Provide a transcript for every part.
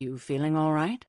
You feeling all right?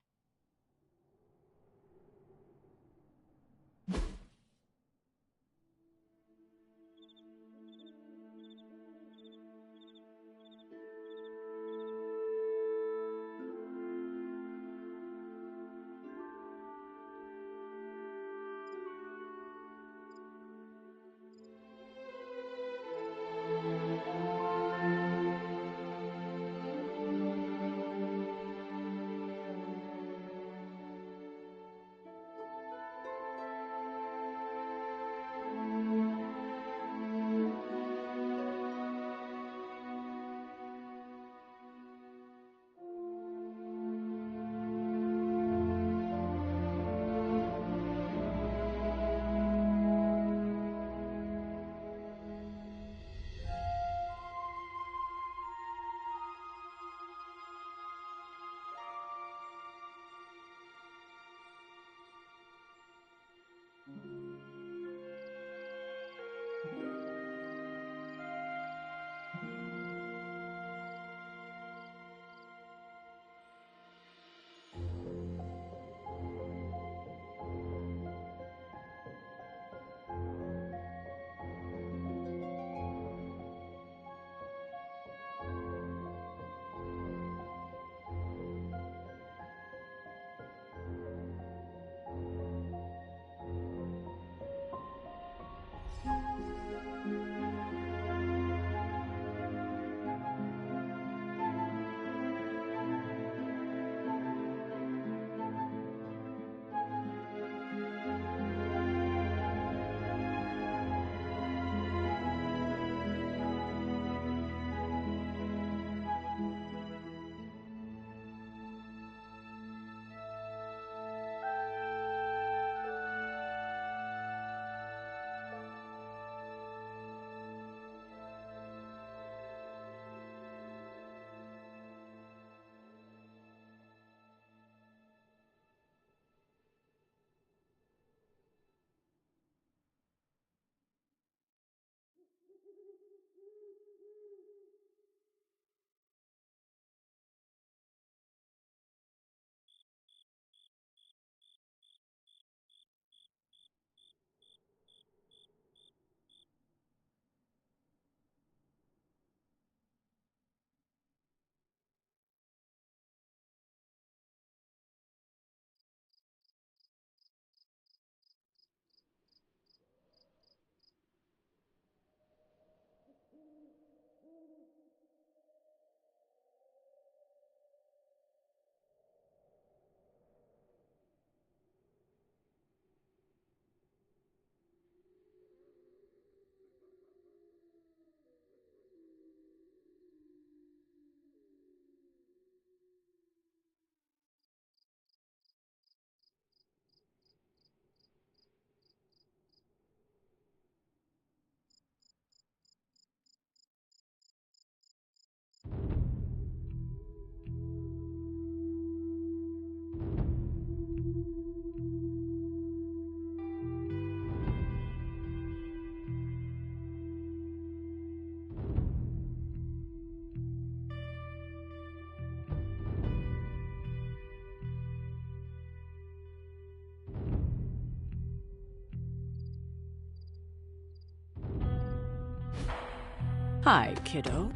Hi, kiddo.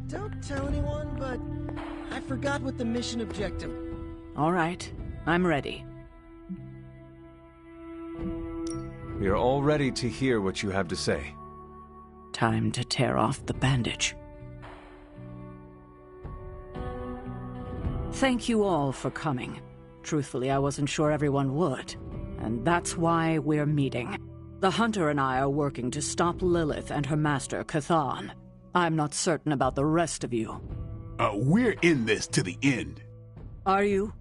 Don't tell anyone, but I forgot what the mission objective... All right, I'm ready. We are all ready to hear what you have to say. Time to tear off the bandage. Thank you all for coming. Truthfully, I wasn't sure everyone would. And that's why we're meeting. The Hunter and I are working to stop Lilith and her master, Cathan. I'm not certain about the rest of you. We're in this to the end. Are you?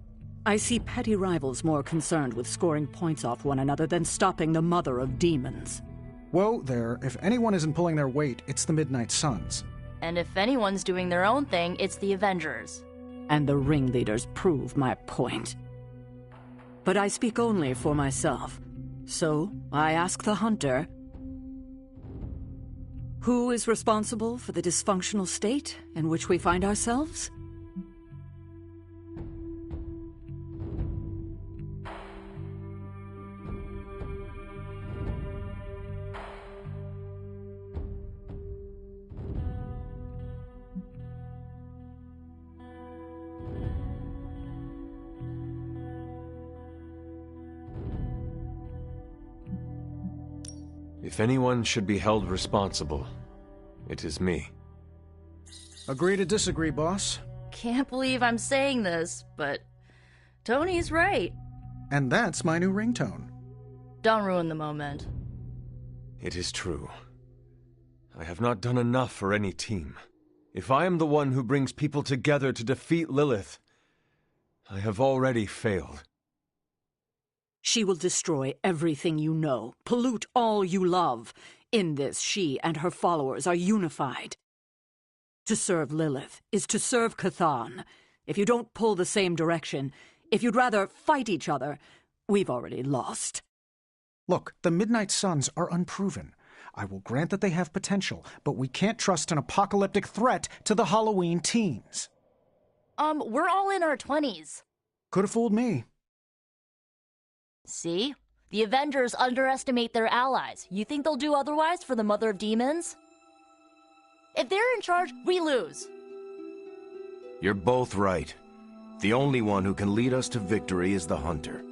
I see petty rivals more concerned with scoring points off one another than stopping the mother of demons. Whoa there, if anyone isn't pulling their weight, it's the Midnight Suns. And if anyone's doing their own thing, it's the Avengers. And the ringleaders prove my point. But I speak only for myself. So, I ask the Hunter, who is responsible for the dysfunctional state in which we find ourselves? If anyone should be held responsible, it is me. Agree to disagree, boss. Can't believe I'm saying this, but Tony's right. And that's my new ringtone. Don't ruin the moment. It is true. I have not done enough for any team. If I am the one who brings people together to defeat Lilith, I have already failed. She will destroy everything you know, pollute all you love. In this, she and her followers are unified. To serve Lilith is to serve Chthon. If you don't pull the same direction, if you'd rather fight each other, we've already lost. Look, the Midnight Suns are unproven. I will grant that they have potential, but we can't trust an apocalyptic threat to the Halloween teens. We're all in our 20s. Could have fooled me. See? The Avengers underestimate their allies. You think they'll do otherwise for the Mother of Demons? If they're in charge, we lose. You're both right. The only one who can lead us to victory is the Hunter.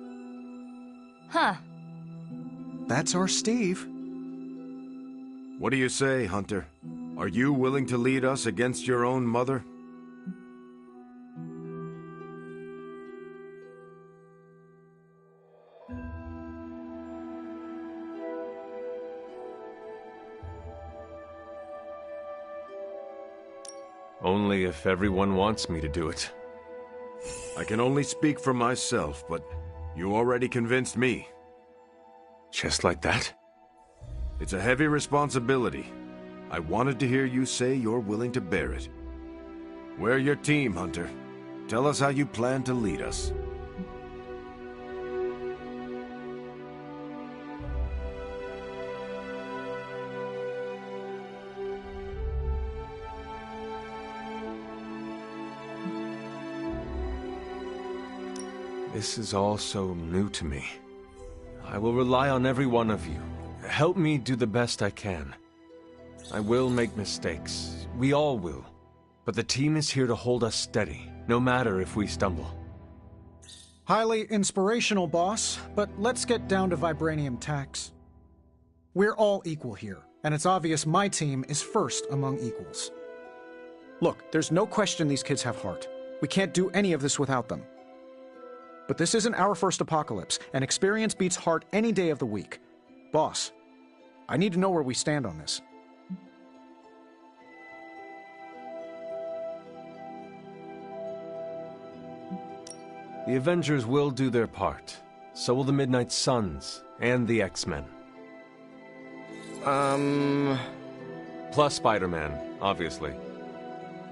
Huh. That's our Steve. What do you say, Hunter? Are you willing to lead us against your own mother? Only if everyone wants me to do it. I can only speak for myself, but you already convinced me. Just like that? It's a heavy responsibility. I wanted to hear you say you're willing to bear it. We're your team, Hunter. Tell us how you plan to lead us. This is all so new to me. I will rely on every one of you. Help me do the best I can. I will make mistakes. We all will. But the team is here to hold us steady, no matter if we stumble. Highly inspirational, boss, but let's get down to vibranium tacks. We're all equal here, and it's obvious my team is first among equals. Look, there's no question these kids have heart. We can't do any of this without them. But this isn't our first apocalypse, and experience beats heart any day of the week. Boss, I need to know where we stand on this. The Avengers will do their part. So will the Midnight Suns and the X-Men. Plus Spider-Man, obviously.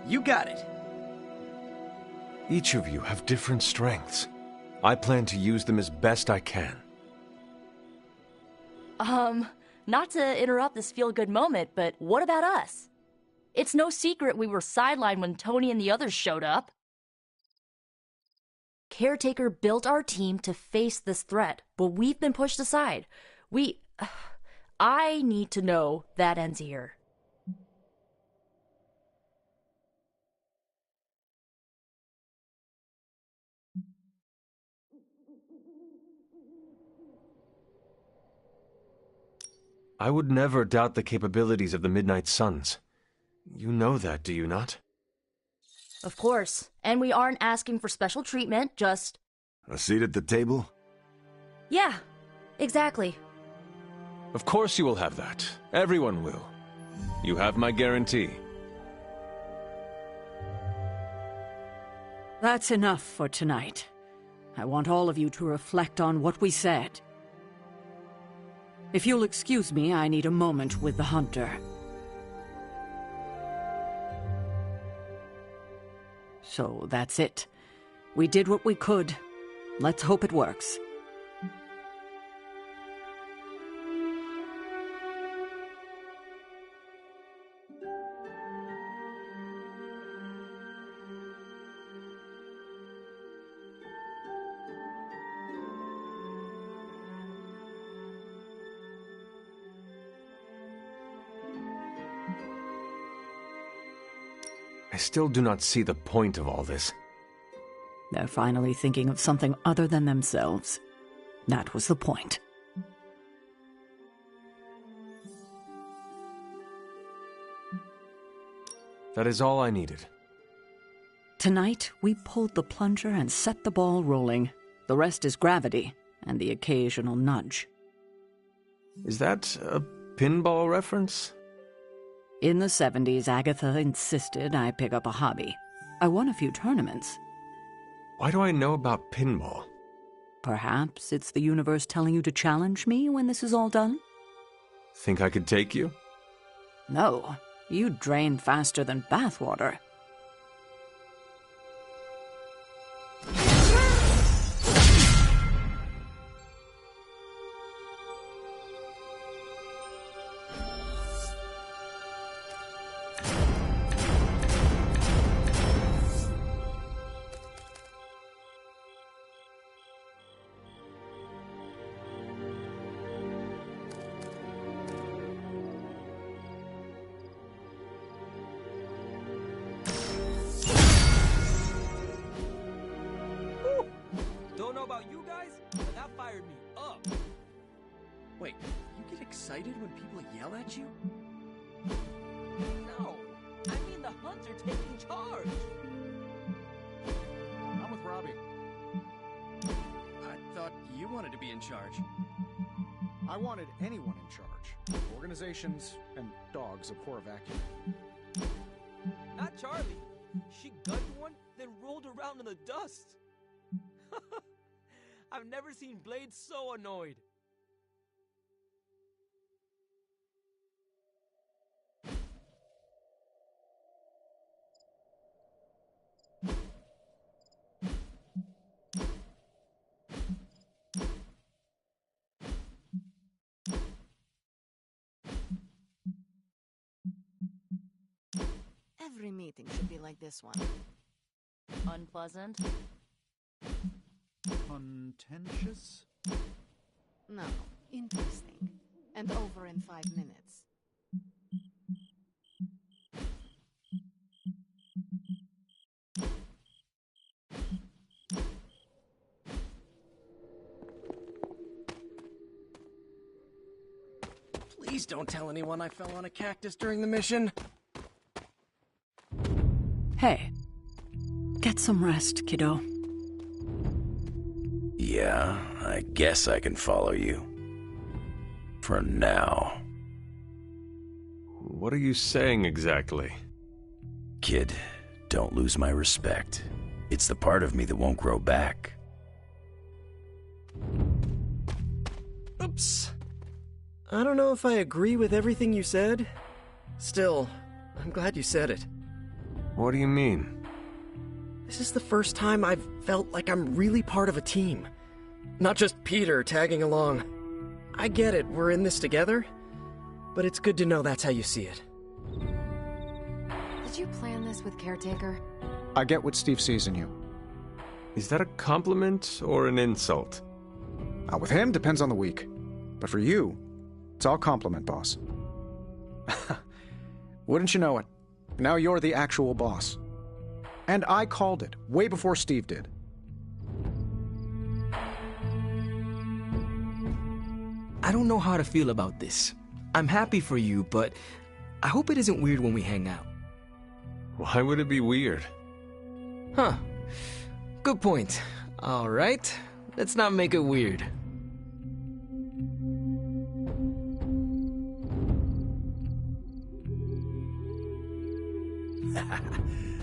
You got it. Each of you have different strengths. I plan to use them as best I can. Not to interrupt this feel-good moment, but what about us? It's no secret we were sidelined when Tony and the others showed up. Caretaker built our team to face this threat, but we've been pushed aside. I need to know that ends here. I would never doubt the capabilities of the Midnight Suns. You know that, do you not? Of course. And we aren't asking for special treatment, just... A seat at the table? Yeah, exactly. Of course you will have that. Everyone will. You have my guarantee. That's enough for tonight. I want all of you to reflect on what we said. If you'll excuse me, I need a moment with the Hunter. So that's it. We did what we could. Let's hope it works. I still do not see the point of all this. They're finally thinking of something other than themselves. That was the point. That is all I needed. Tonight, we pulled the plunger and set the ball rolling. The rest is gravity and the occasional nudge. Is that a pinball reference? In the 70s, Agatha insisted I pick up a hobby. I won a few tournaments. Why do I know about pinball? Perhaps it's the universe telling you to challenge me when this is all done? Think I could take you? No, you drain faster than bathwater. Don't know about you guys, but that fired me up. Wait, you get excited when people yell at you? No, I mean the hunter taking charge. I'm with Robbie. I thought you wanted to be in charge. I wanted anyone in charge. Organizations and dogs abhor a vacuum. Not Charlie. She gunned one, then rolled around in the dust. I've never seen Blade so annoyed. Every meeting should be like this one. Unpleasant? Contentious? No, interesting. And over in 5 minutes. Please don't tell anyone I fell on a cactus during the mission. Hey, get some rest, kiddo. Yeah, I guess I can follow you. For now. What are you saying exactly? Kid, don't lose my respect. It's the part of me that won't grow back. Oops. I don't know if I agree with everything you said. Still, I'm glad you said it. What do you mean? This is the first time I've felt like I'm really part of a team. Not just Peter tagging along. I get it, we're in this together. But it's good to know that's how you see it. Did you plan this with Caretaker? I get what Steve sees in you. Is that a compliment or an insult? With him, depends on the week. But for you, it's all compliment, boss. Wouldn't you know it? Now you're the actual boss. And I called it, way before Steve did. I don't know how to feel about this. I'm happy for you, but I hope it isn't weird when we hang out. Why would it be weird? Huh. Good point. Alright, let's not make it weird.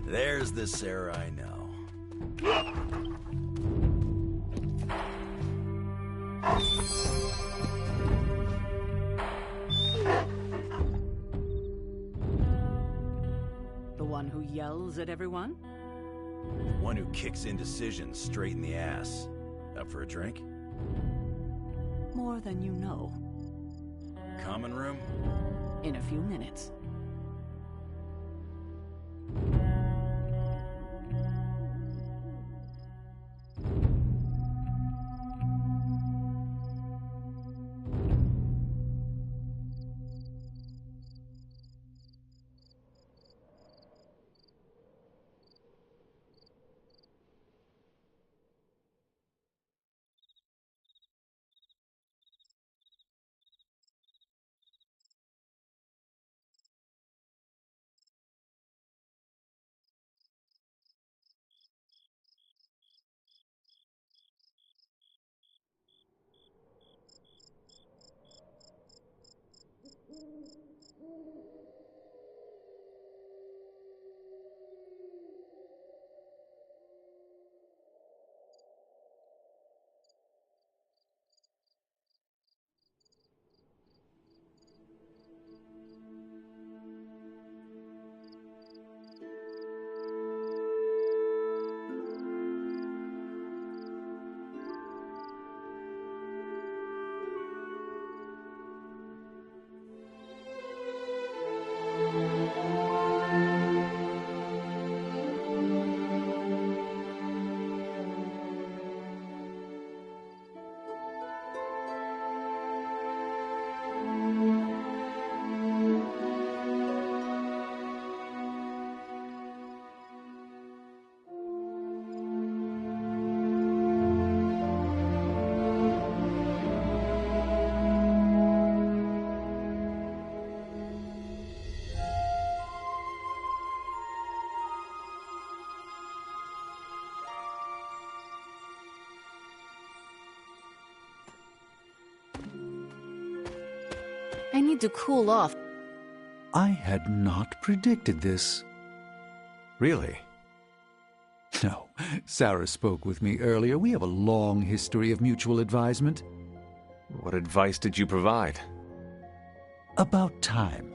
There's the Sarah I know. The one who yells at everyone? One who kicks indecision straight in the ass. Up for a drink? More than you know. Common room? In a few minutes. I need to cool off. I had not predicted this. Really? No, Sarah spoke with me earlier. We have a long history of mutual advisement. What advice did you provide? About time.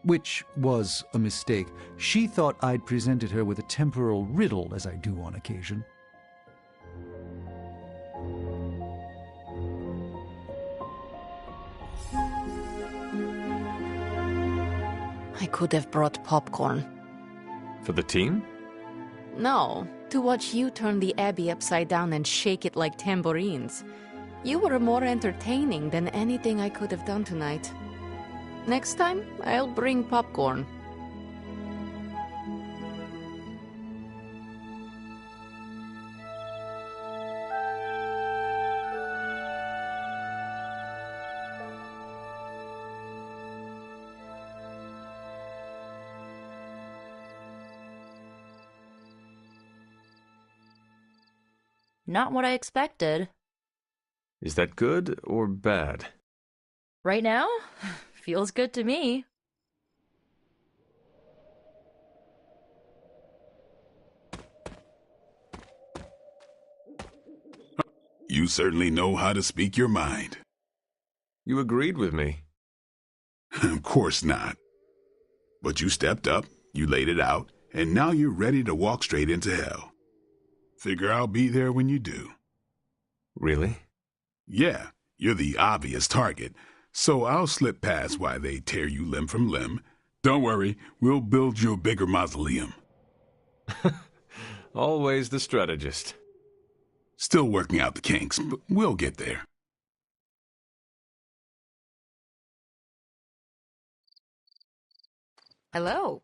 Which was a mistake. She thought I'd presented her with a temporal riddle, as I do on occasion. I could have brought popcorn. For the team? No, to watch you turn the Abbey upside down and shake it like tambourines. You were more entertaining than anything I could have done tonight. Next time, I'll bring popcorn. Not what I expected. Is that good or bad? Right now? Feels good to me. You certainly know how to speak your mind. You agreed with me. Of course not. But you stepped up, you laid it out, and now you're ready to walk straight into hell. Figure I'll be there when you do. Really? Yeah, you're the obvious target, so I'll slip past while they tear you limb from limb. Don't worry, we'll build you a bigger mausoleum. Always the strategist. Still working out the kinks, but we'll get there. Hello.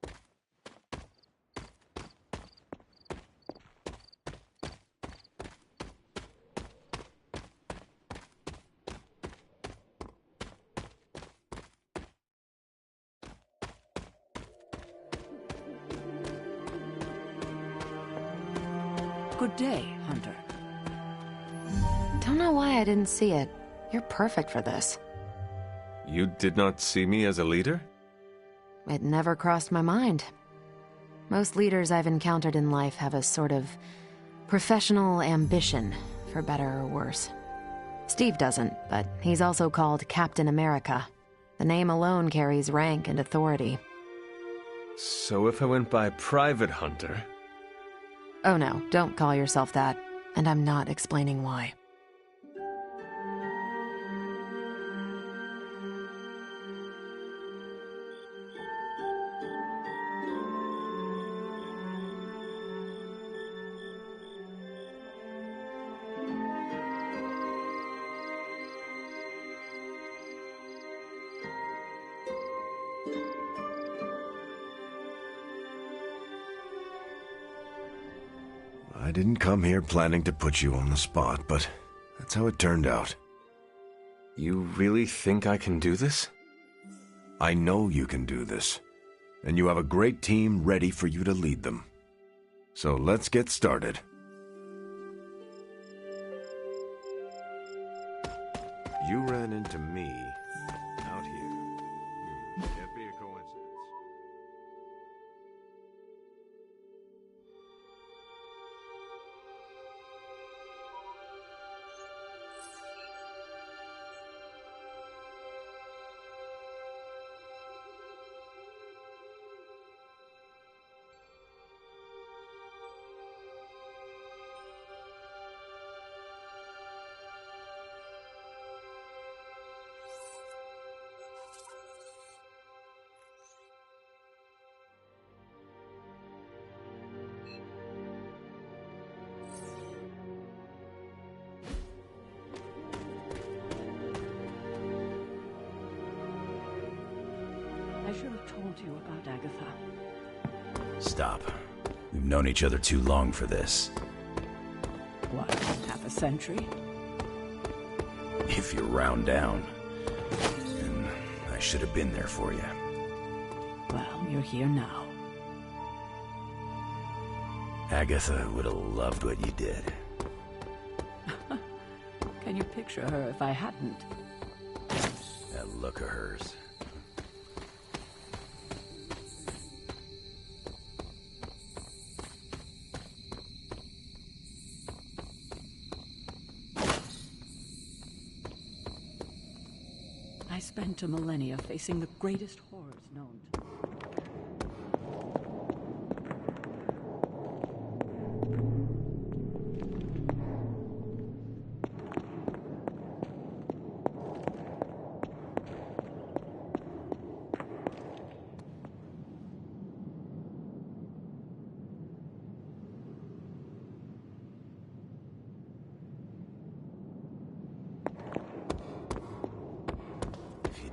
Good day, Hunter. Don't know why I didn't see it. You're perfect for this. You did not see me as a leader? It never crossed my mind. Most leaders I've encountered in life have a sort of professional ambition, for better or worse. Steve doesn't, but he's also called Captain America. The name alone carries rank and authority. So if I went by Private Hunter... Oh no, don't call yourself that. And I'm not explaining why. I didn't come here planning to put you on the spot, but that's how it turned out. You really think I can do this? I know you can do this, and you have a great team ready for you to lead them. So let's get started. You ran into me out here. Can't be a coincidence. I should have told you about Agatha. Stop. We've known each other too long for this. What, half a century? If you round down. And I should have been there for you. Well, you're here now. Agatha would have loved what you did. Can you picture her if I hadn't? That look of hers. I spent a millennia facing the greatest horrors known to me.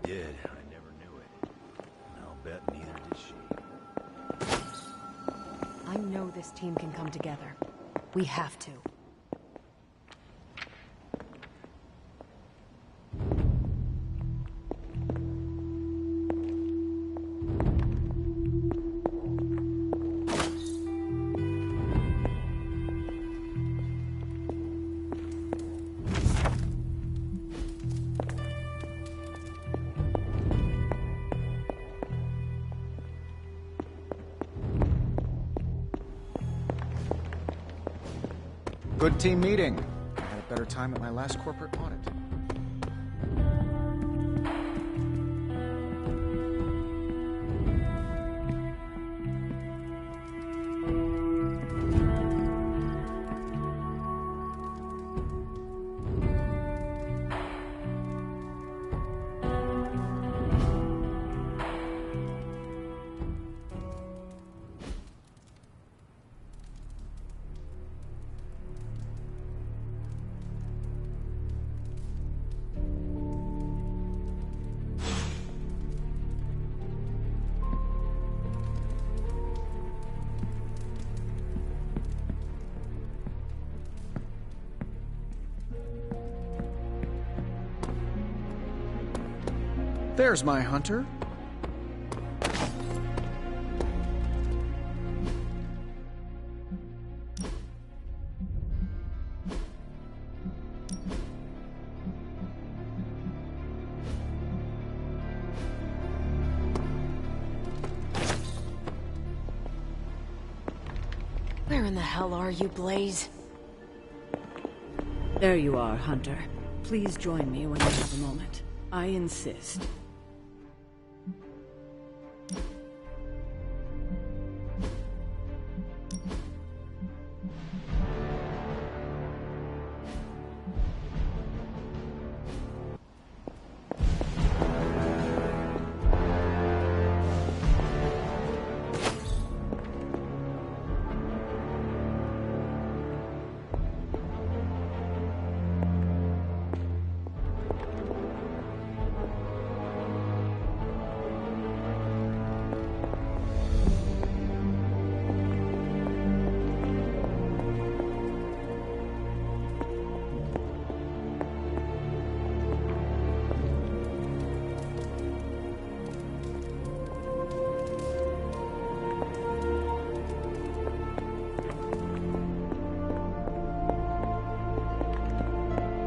Did. I never knew it. And I'll bet neither did she. I know this team can come together. We have to. Good team meeting. I had a better time at my last corporate audit. There's my hunter. Where in the hell are you, Blaze? There you are, Hunter. Please join me when you have a moment. I insist.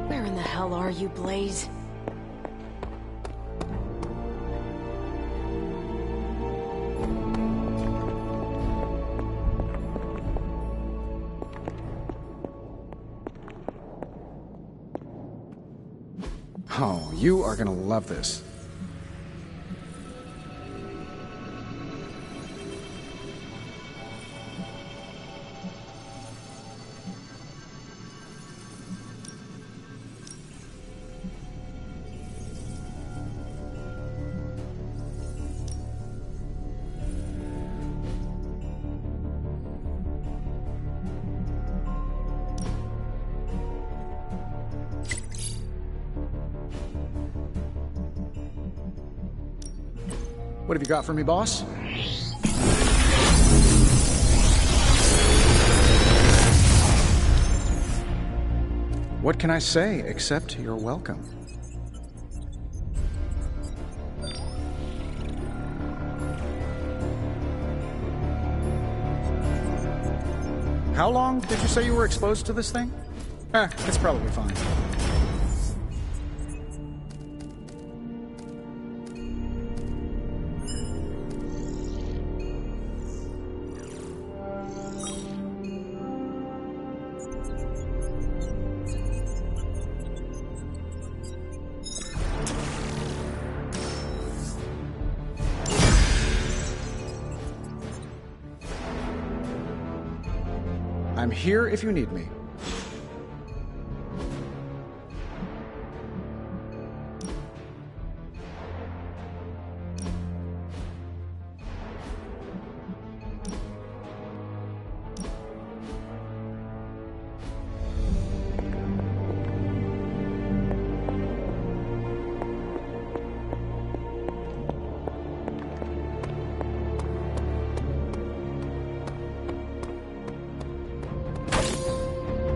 Where in the hell are you, Blaze? Oh, you are gonna love this. What have you got for me, boss? What can I say except you're welcome? How long did you say you were exposed to this thing? It's probably fine. I'm here if you need me.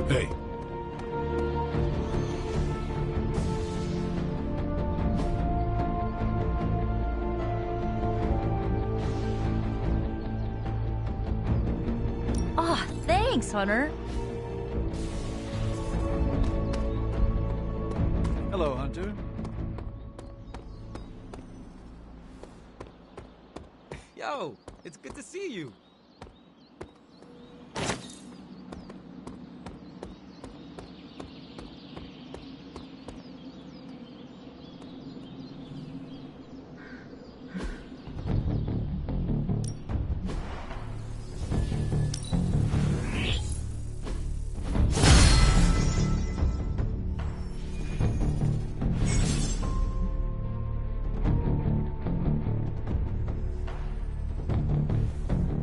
Hey. Aw, thanks, Hunter. Hello, Hunter. Yo, it's good to see you.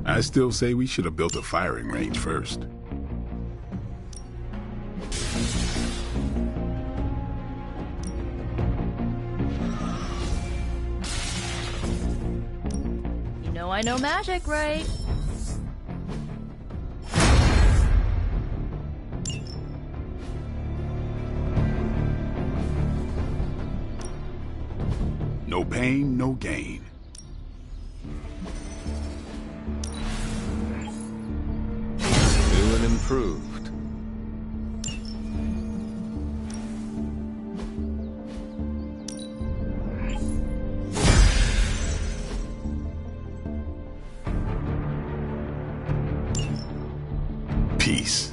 I still say we should have built a firing range first. You know I know magic, right? No pain, no gain. New and improved. Peace.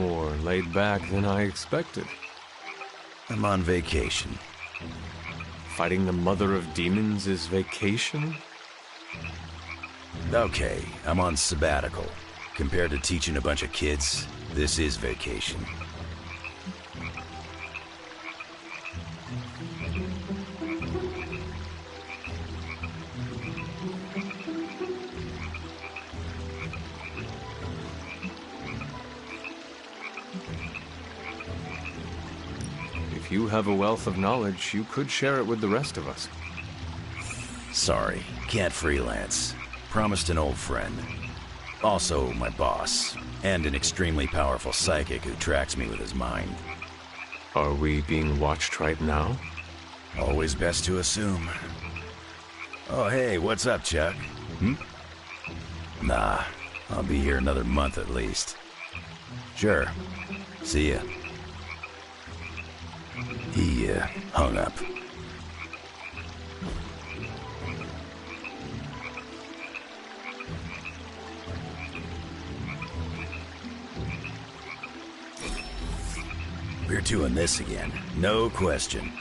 more laid back than I expected. I'm on vacation. Fighting the mother of demons is vacation? Okay, I'm on sabbatical. Compared to teaching a bunch of kids, this is vacation. If you have a wealth of knowledge, you could share it with the rest of us. Sorry, can't freelance. Promised an old friend. Also my boss, and an extremely powerful psychic who tracks me with his mind. Are we being watched right now? Always best to assume. Oh hey, what's up, Chuck? Nah, I'll be here another month at least. Sure. See ya. He, hung up. We're doing this again, no question.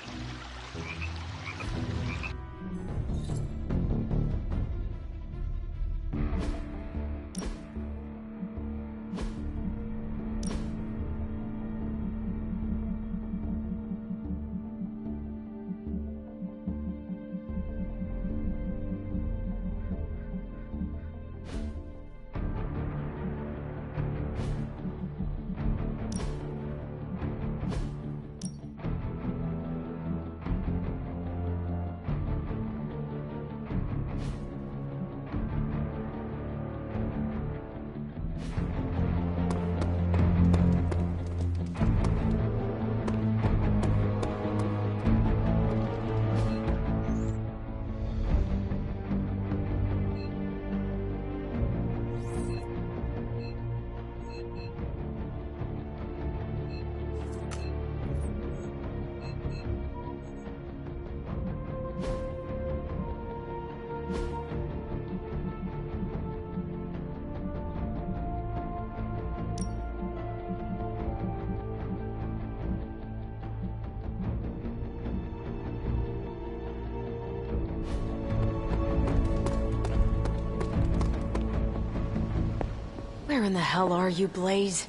Where in the hell are you, Blaze?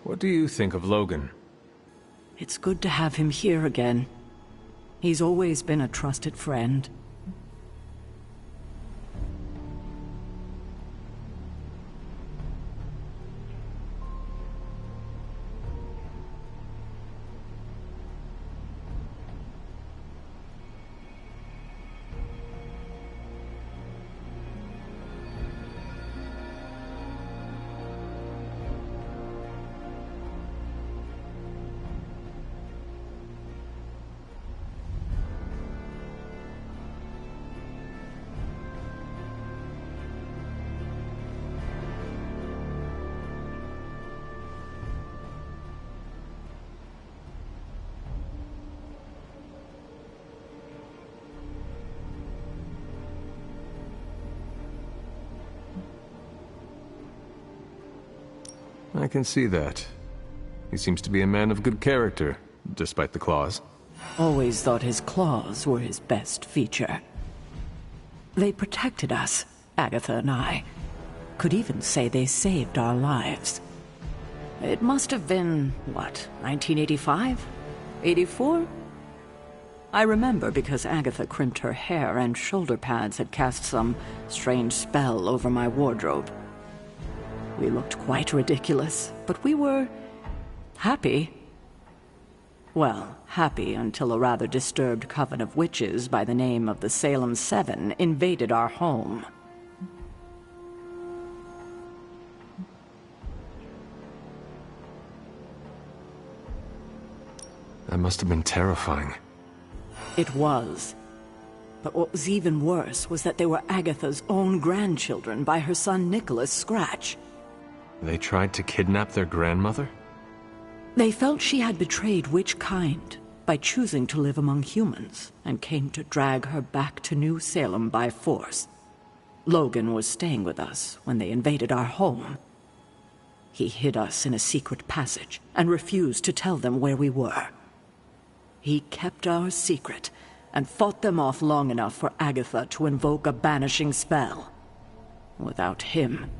What do you think of Logan? It's good to have him here again. He's always been a trusted friend. I can see that. He seems to be a man of good character, despite the claws. Always thought his claws were his best feature. They protected us, Agatha and I. Could even say they saved our lives. It must have been, what, 1985? 84? I remember because Agatha crimped her hair and shoulder pads had cast some strange spell over my wardrobe. We looked quite ridiculous, but we were happy. Well, happy until a rather disturbed coven of witches by the name of the Salem Seven invaded our home. That must have been terrifying. It was. But what was even worse was that they were Agatha's own grandchildren by her son Nicholas Scratch. They tried to kidnap their grandmother? They felt she had betrayed which kind by choosing to live among humans, and came to drag her back to New Salem by force. Logan was staying with us when they invaded our home. He hid us in a secret passage and refused to tell them where we were. He kept our secret and fought them off long enough for Agatha to invoke a banishing spell. Without him,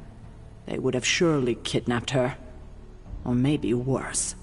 they would have surely kidnapped her, or maybe worse.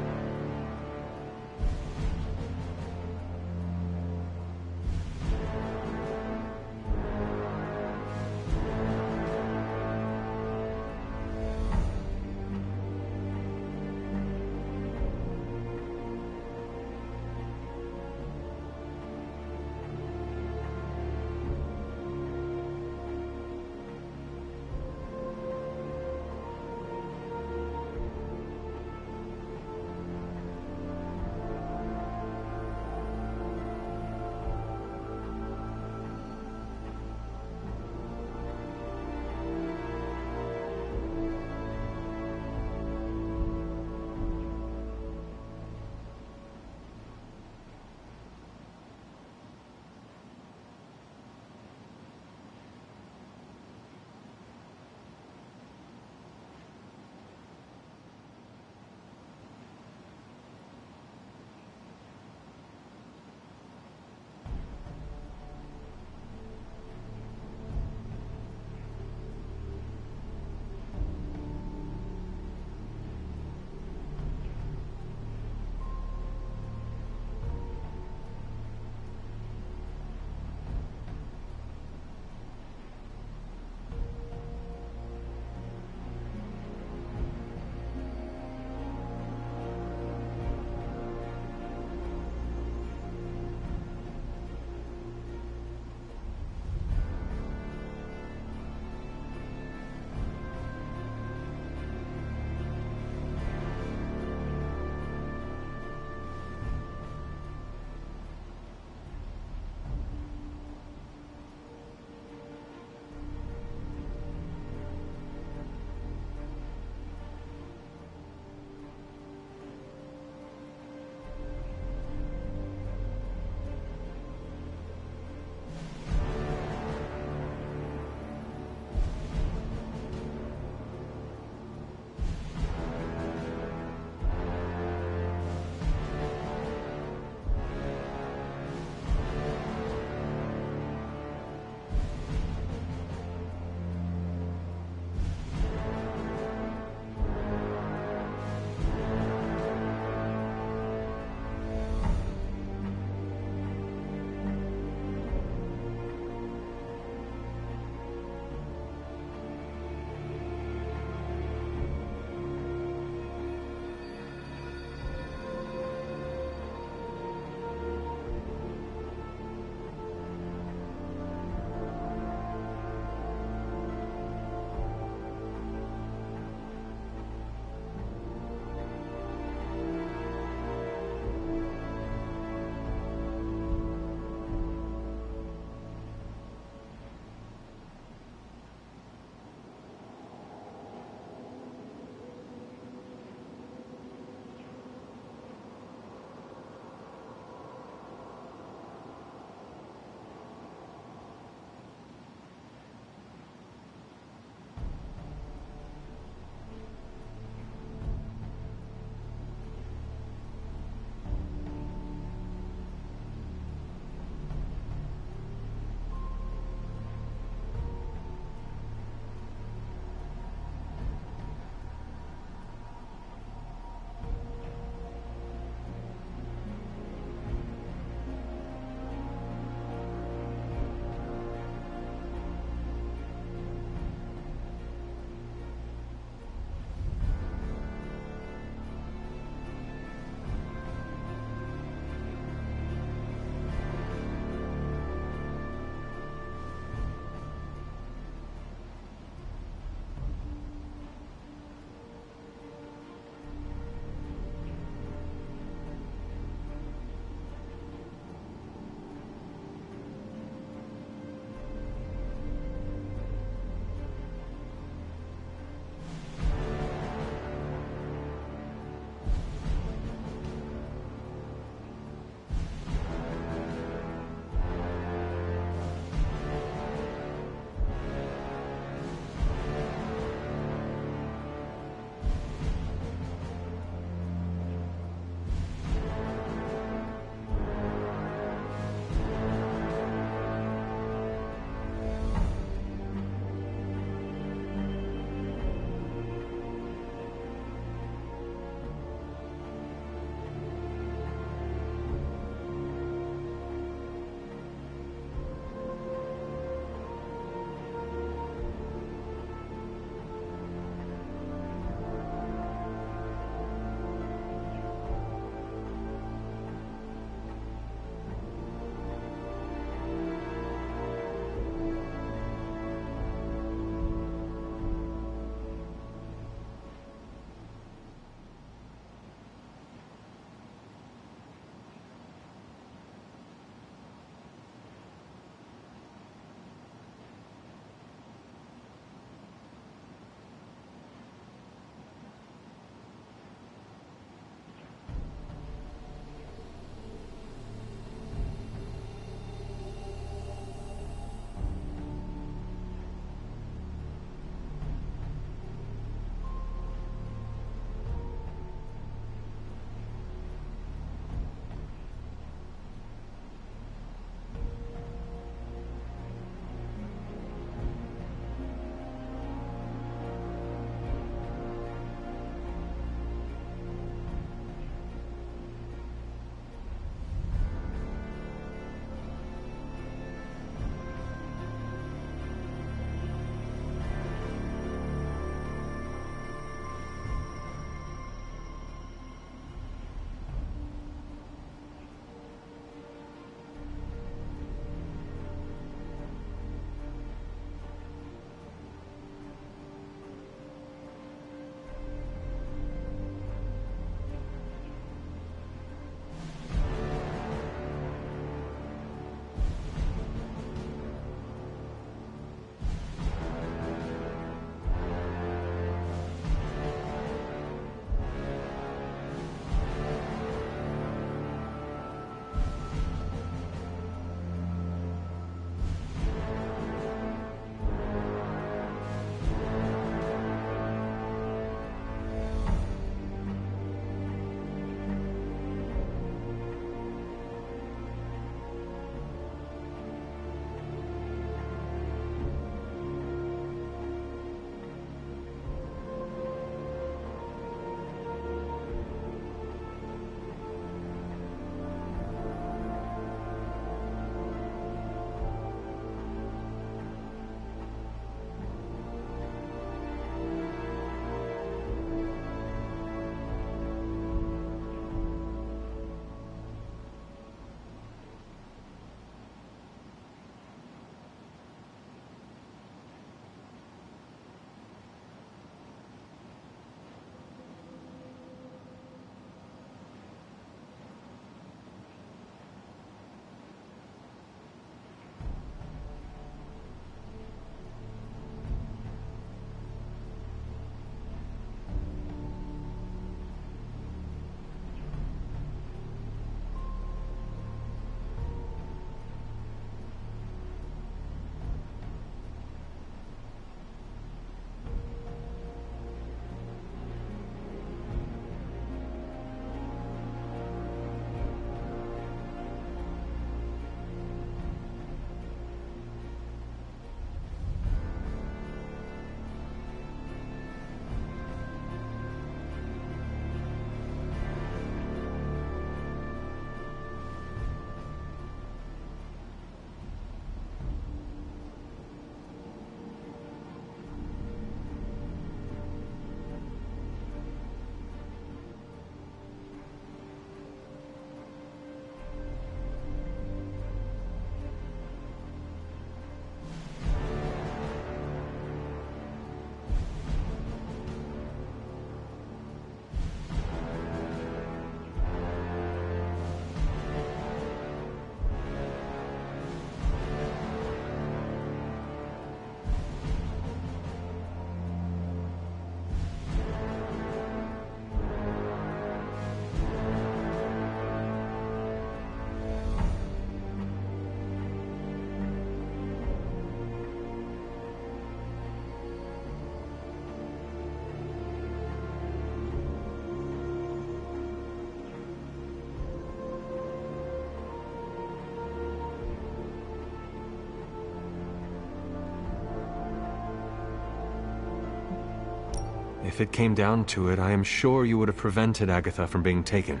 If it came down to it, I am sure you would have prevented Agatha from being taken.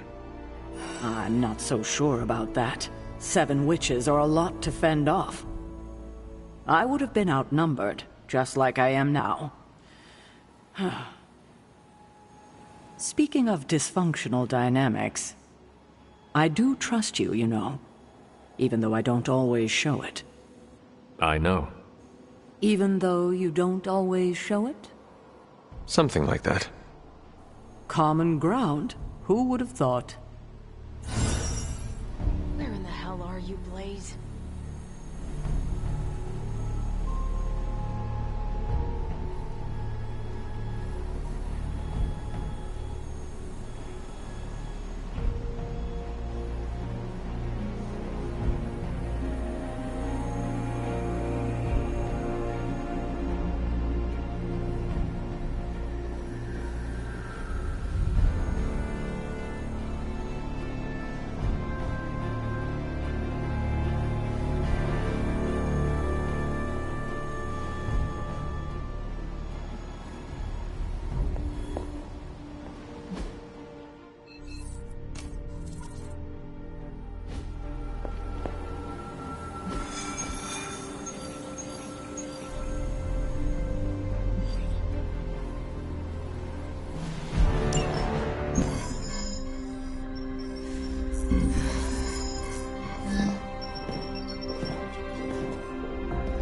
I'm not so sure about that. 7 witches are a lot to fend off. I would have been outnumbered, just like I am now. Speaking of dysfunctional dynamics, I do trust you, you know, even though I don't always show it. I know. Even though you don't always show it? Something like that. Common ground. Who would have thought? Where in the hell are you, Blaze?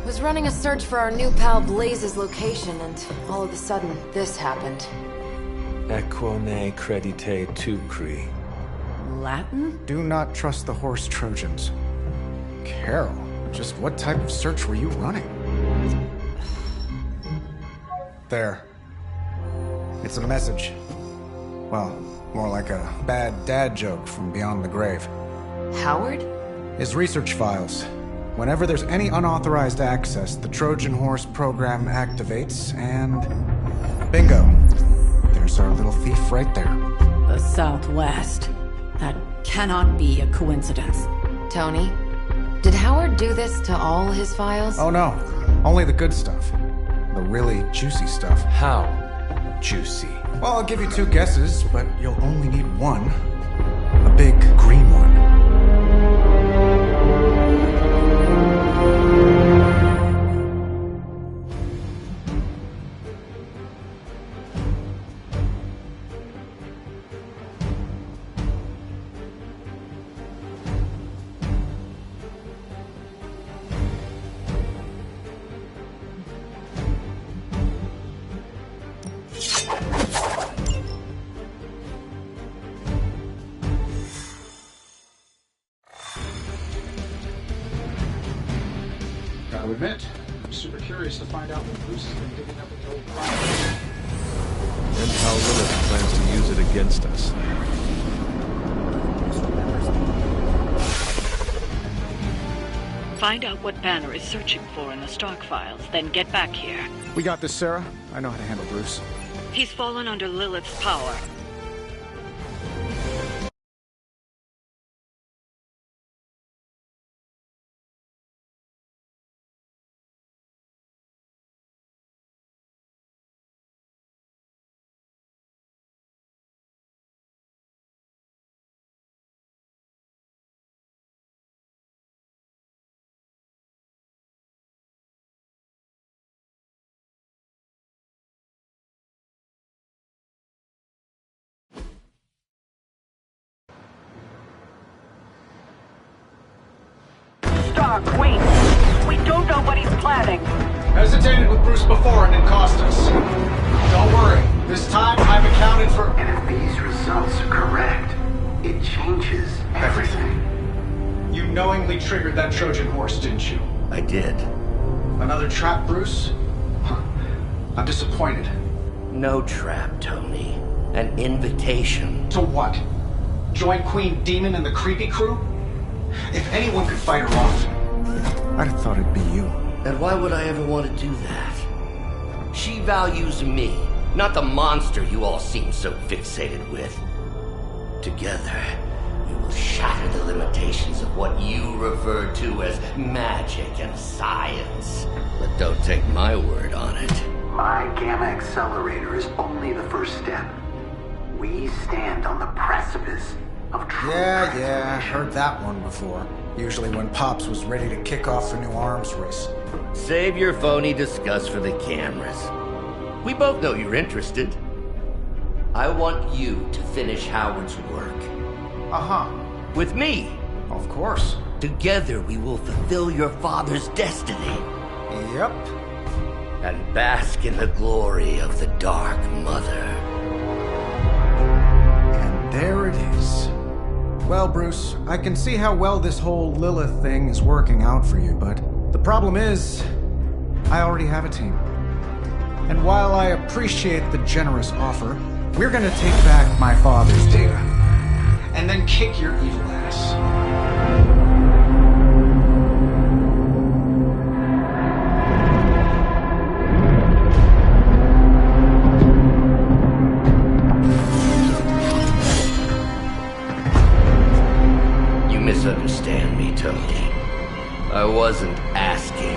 Was running a search for our new pal Blaze's location, and all of a sudden, this happened. Equone credite tucri. Latin? Do not trust the horse Trojans. Carol, just what type of search were you running? There. It's a message. Well, more like a bad dad joke from beyond the grave. Howard? His research files. Whenever there's any unauthorized access, the Trojan Horse program activates, and... bingo! There's our little thief right there. The Southwest. That cannot be a coincidence. Tony, did Howard do this to all his files? Oh no, only the good stuff. The really juicy stuff. How juicy? Well, I'll give you 2 guesses, but you'll only need one. A big green one. Gotta admit, I'm super curious to find out what Bruce has been digging up in the old files. And how Lilith plans to use it against us. Find out what Banner is searching for in the Stark files, then get back here. We got this, Sarah. I know how to handle Bruce. He's fallen under Lilith's power. Wait! We don't know what he's planning! Hesitated with Bruce before and it cost us. Don't worry. This time I've accounted for... And if these results are correct, it changes everything. You knowingly triggered that Trojan horse, didn't you? I did. Another trap, Bruce? I'm disappointed. No trap, Tony. An invitation. To what? Join Queen Demon and the creepy crew? If anyone could fight her off, I'd have thought it'd be you. And why would I ever want to do that? She values me, not the monster you all seem so fixated with. Together, we will shatter the limitations of what you refer to as magic and science. But don't take my word on it. My gimmicks accelerator is only the first step. We stand on the precipice of true Yeah, heard that one before. Usually when Pops was ready to kick off a new arms race. Save your phony disgust for the cameras. We both know you're interested. I want you to finish Howard's work. Uh-huh. With me. Of course. Together we will fulfill your father's destiny. Yep. And bask in the glory of the Dark Mother. And there it is. Well, Bruce, I can see how well this whole Lilith thing is working out for you, but the problem is, I already have a team. And while I appreciate the generous offer, we're gonna take back my father's data. And then kick your evil ass. Misunderstand me, Tony. I wasn't asking.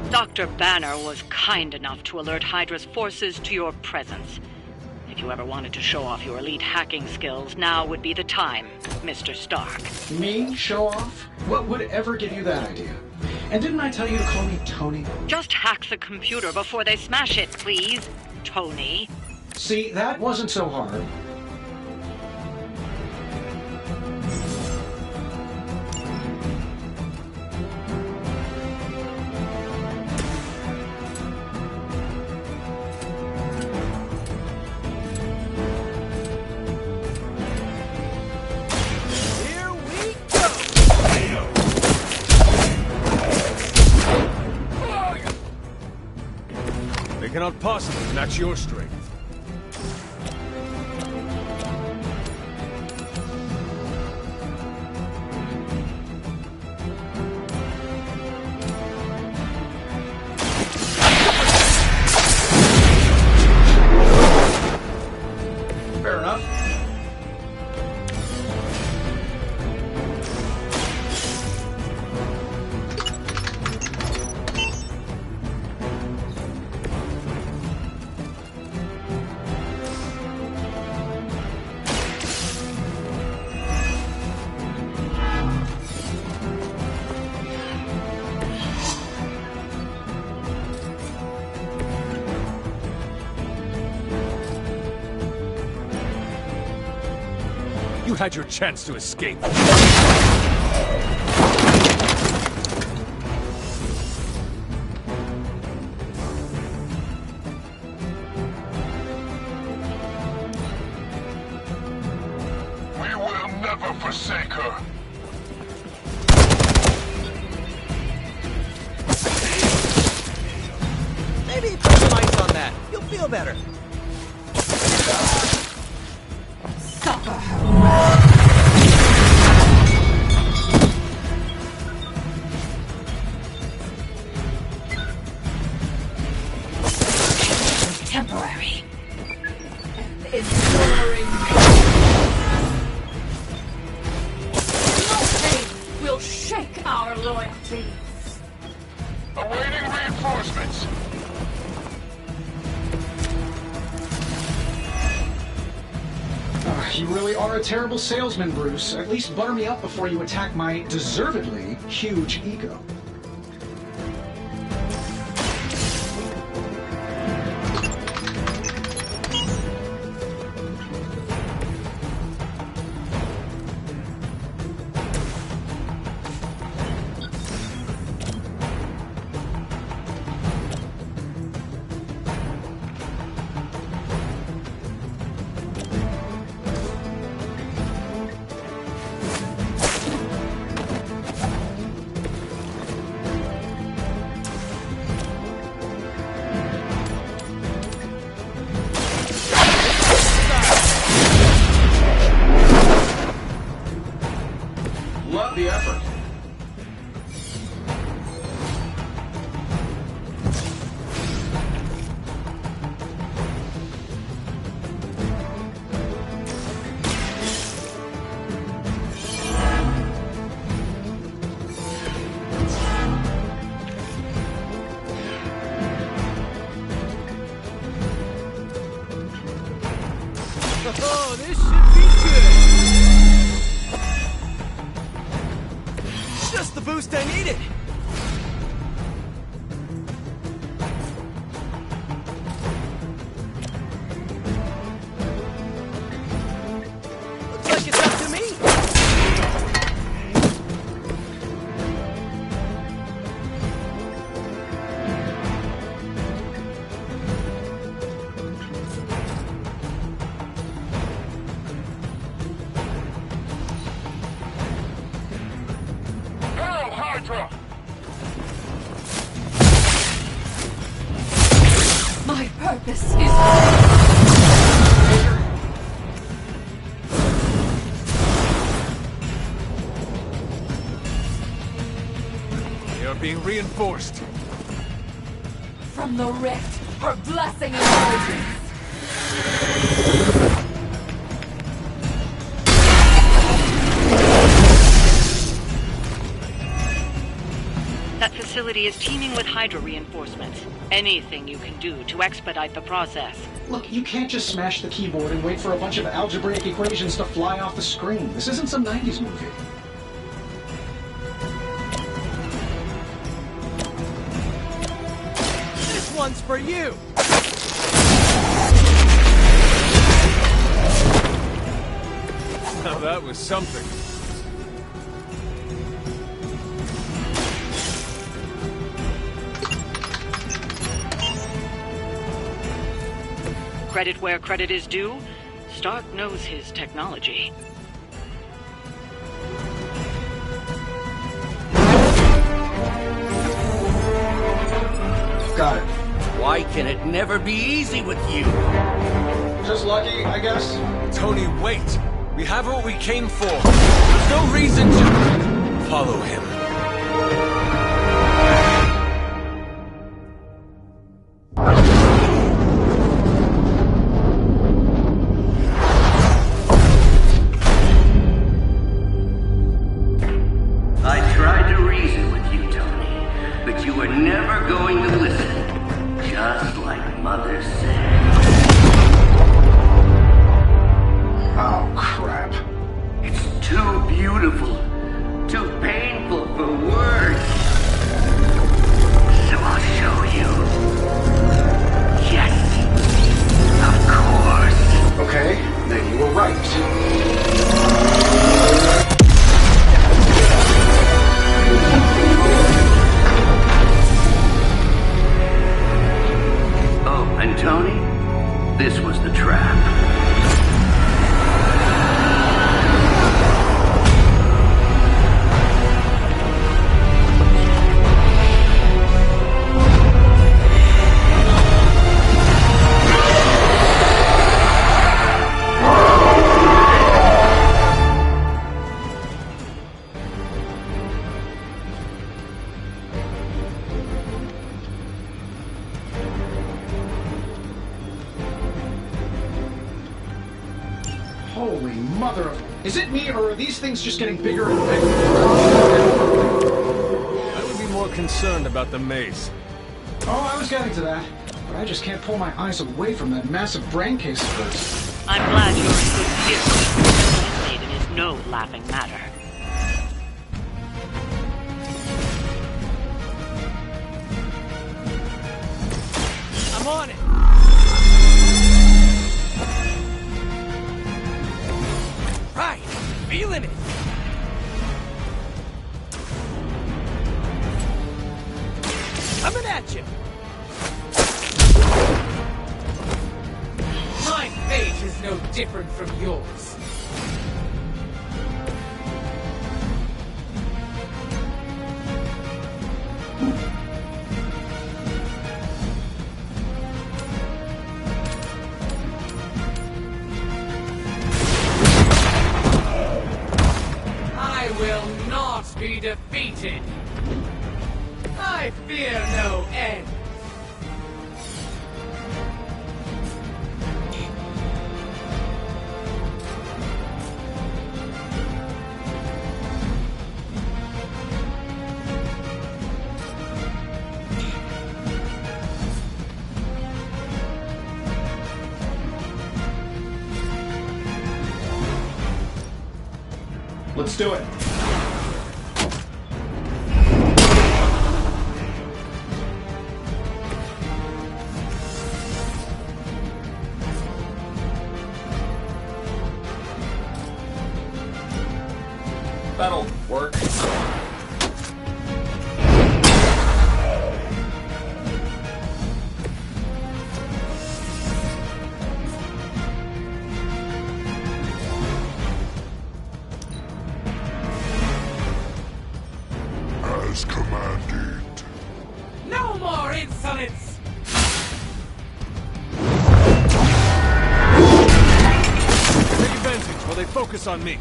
Dr. Banner was kind enough to alert Hydra's forces to your presence. If you ever wanted to show off your elite hacking skills, now would be the time, Mr. Stark. Me? Show off? What would ever give you that idea? And didn't I tell you to call me Tony? Just hack the computer before they smash it, please, Tony. See, that wasn't so hard. They cannot possibly match your strength. Fair enough. You had your chance to escape. We will never forsake her. Maybe put some ice on that. You'll feel better. Suffer her. Temporary. And enduring. Nothing will shake our loyalty. Awaiting reinforcements. You really are a terrible salesman, Bruce. At least butter me up before you attack my deservedly huge ego. Oh, this should be good! Just the boost I needed! Looks like it's up to me! My purpose is... They are being reinforced. From the rift, her blessing emerges. That facility is teeming with Hydra reinforcements. Anything you can do to expedite the process. Look, you can't just smash the keyboard and wait for a bunch of algebraic equations to fly off the screen. This isn't some 90s movie. This one's for you! Now that was something. Credit where credit is due, Stark knows his technology. Got it. Why can it never be easy with you? Just lucky, I guess. Tony, wait! We have what we came for. There's no reason to... follow him. I tried to reason with you, Tony, but you were never going to listen. Just like Mother said. Oh, crap. It's too beautiful, too painful for words. So I'll show you. Yes, of course. Okay, then you were right. Oh, and Tony, this was the trap. Holy mother of... Is it me, or are these things just getting bigger and bigger? I would be more concerned about the maze. Oh, I was getting to that. But I just can't pull my eyes away from that massive brain case of hers. I'm glad you're in good spirits. This maiden is no laughing matter. I'm on it! Right! Feeling it! Coming at you! My fate is no different from yours. I will not be defeated. I fear no end. Let's do it. That'll work. As commanded. No more insolence! Take advantage while they focus on me.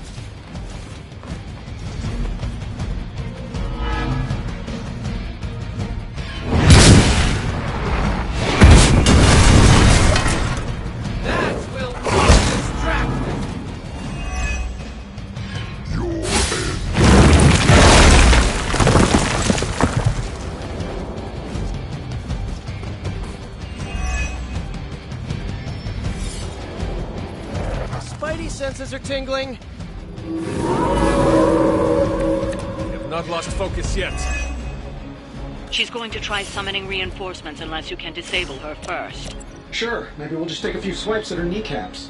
That will not distract me! Spidey senses are tingling. We have not lost focus yet. She's going to try summoning reinforcements unless you can disable her first. Sure, maybe we'll just take a few swipes at her kneecaps.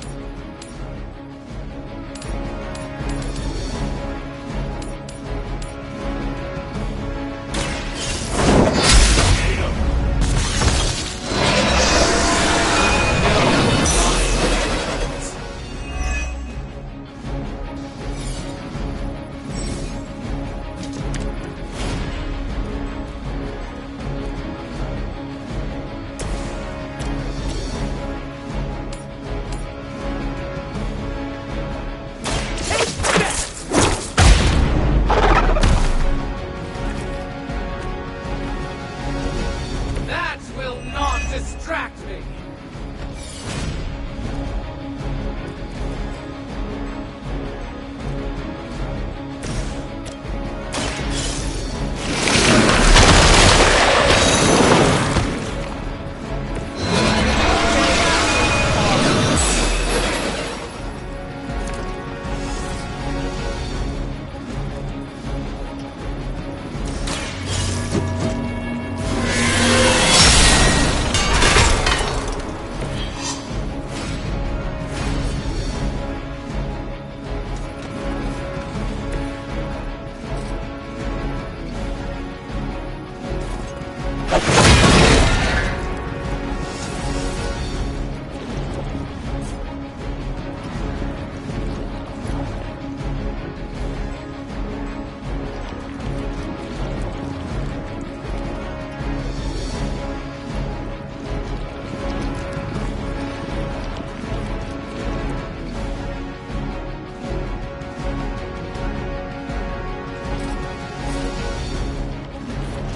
That will not distract me!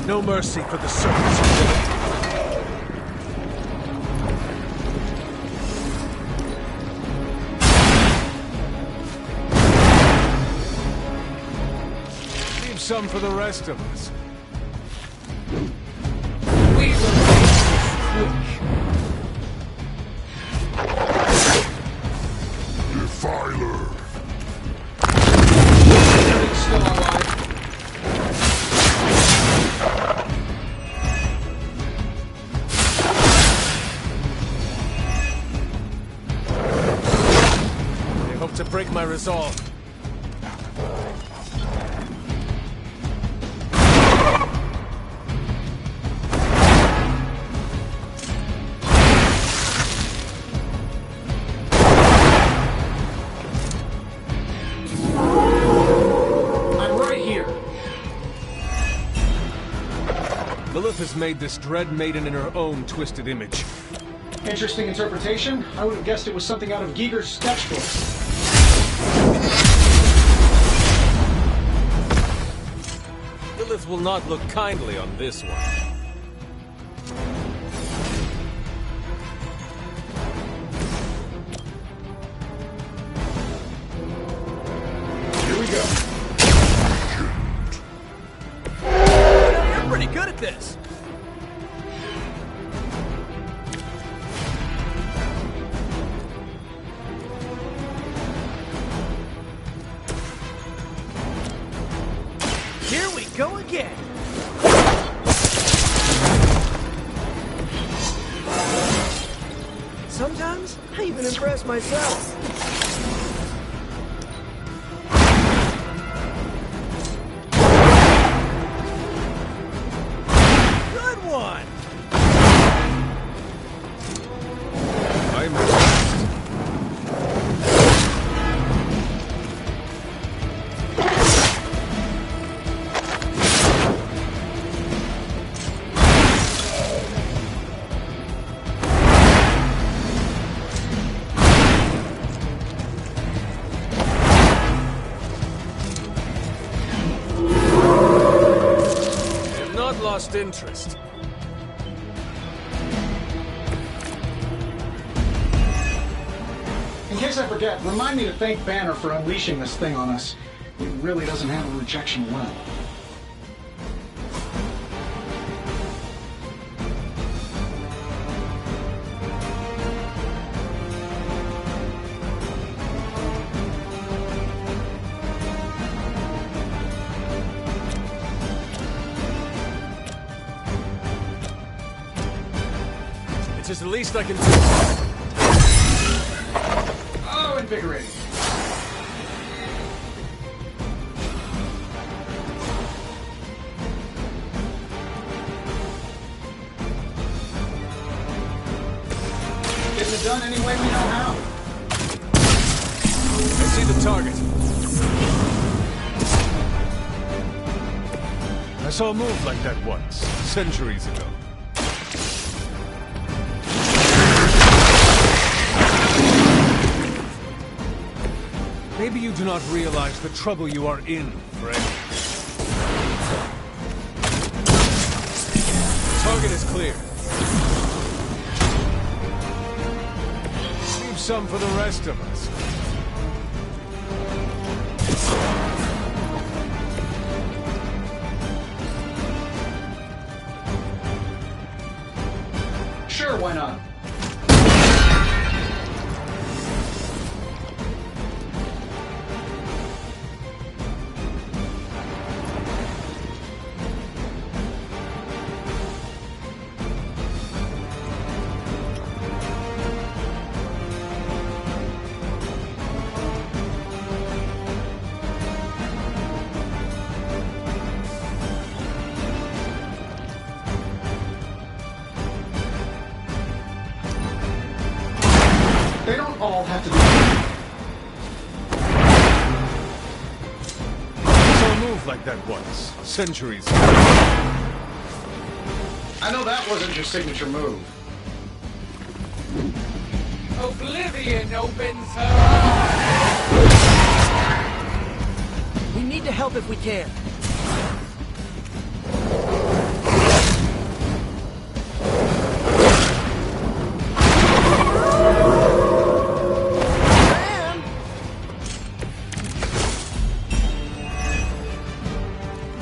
No mercy for the servants of Lilith. Leave some for the rest of us. We will make this quick. Defiler. Everything's still alive. They hope to break my resolve. I'm right here. Lilith has made this dread maiden in her own twisted image. Interesting interpretation. I would have guessed it was something out of Giger's sketchbook. Lilith will not look kindly on this one. Here we go. You're pretty good at this. this myself. Good one! Lost interest. In case I forget, remind me to thank Banner for unleashing this thing on us. He really doesn't handle rejection well. It's the least I can do. Oh, invigorating. Getting it done any way we know how. I see the target. I saw a move like that once, centuries ago. Maybe you do not realize the trouble you are in, friend. Target is clear. Leave some for the rest of us. Sure, why not? They don't all have to be. I saw a move like that once, centuries ago. I know that wasn't your signature move. Oblivion opens her eyes! We need to help if we can.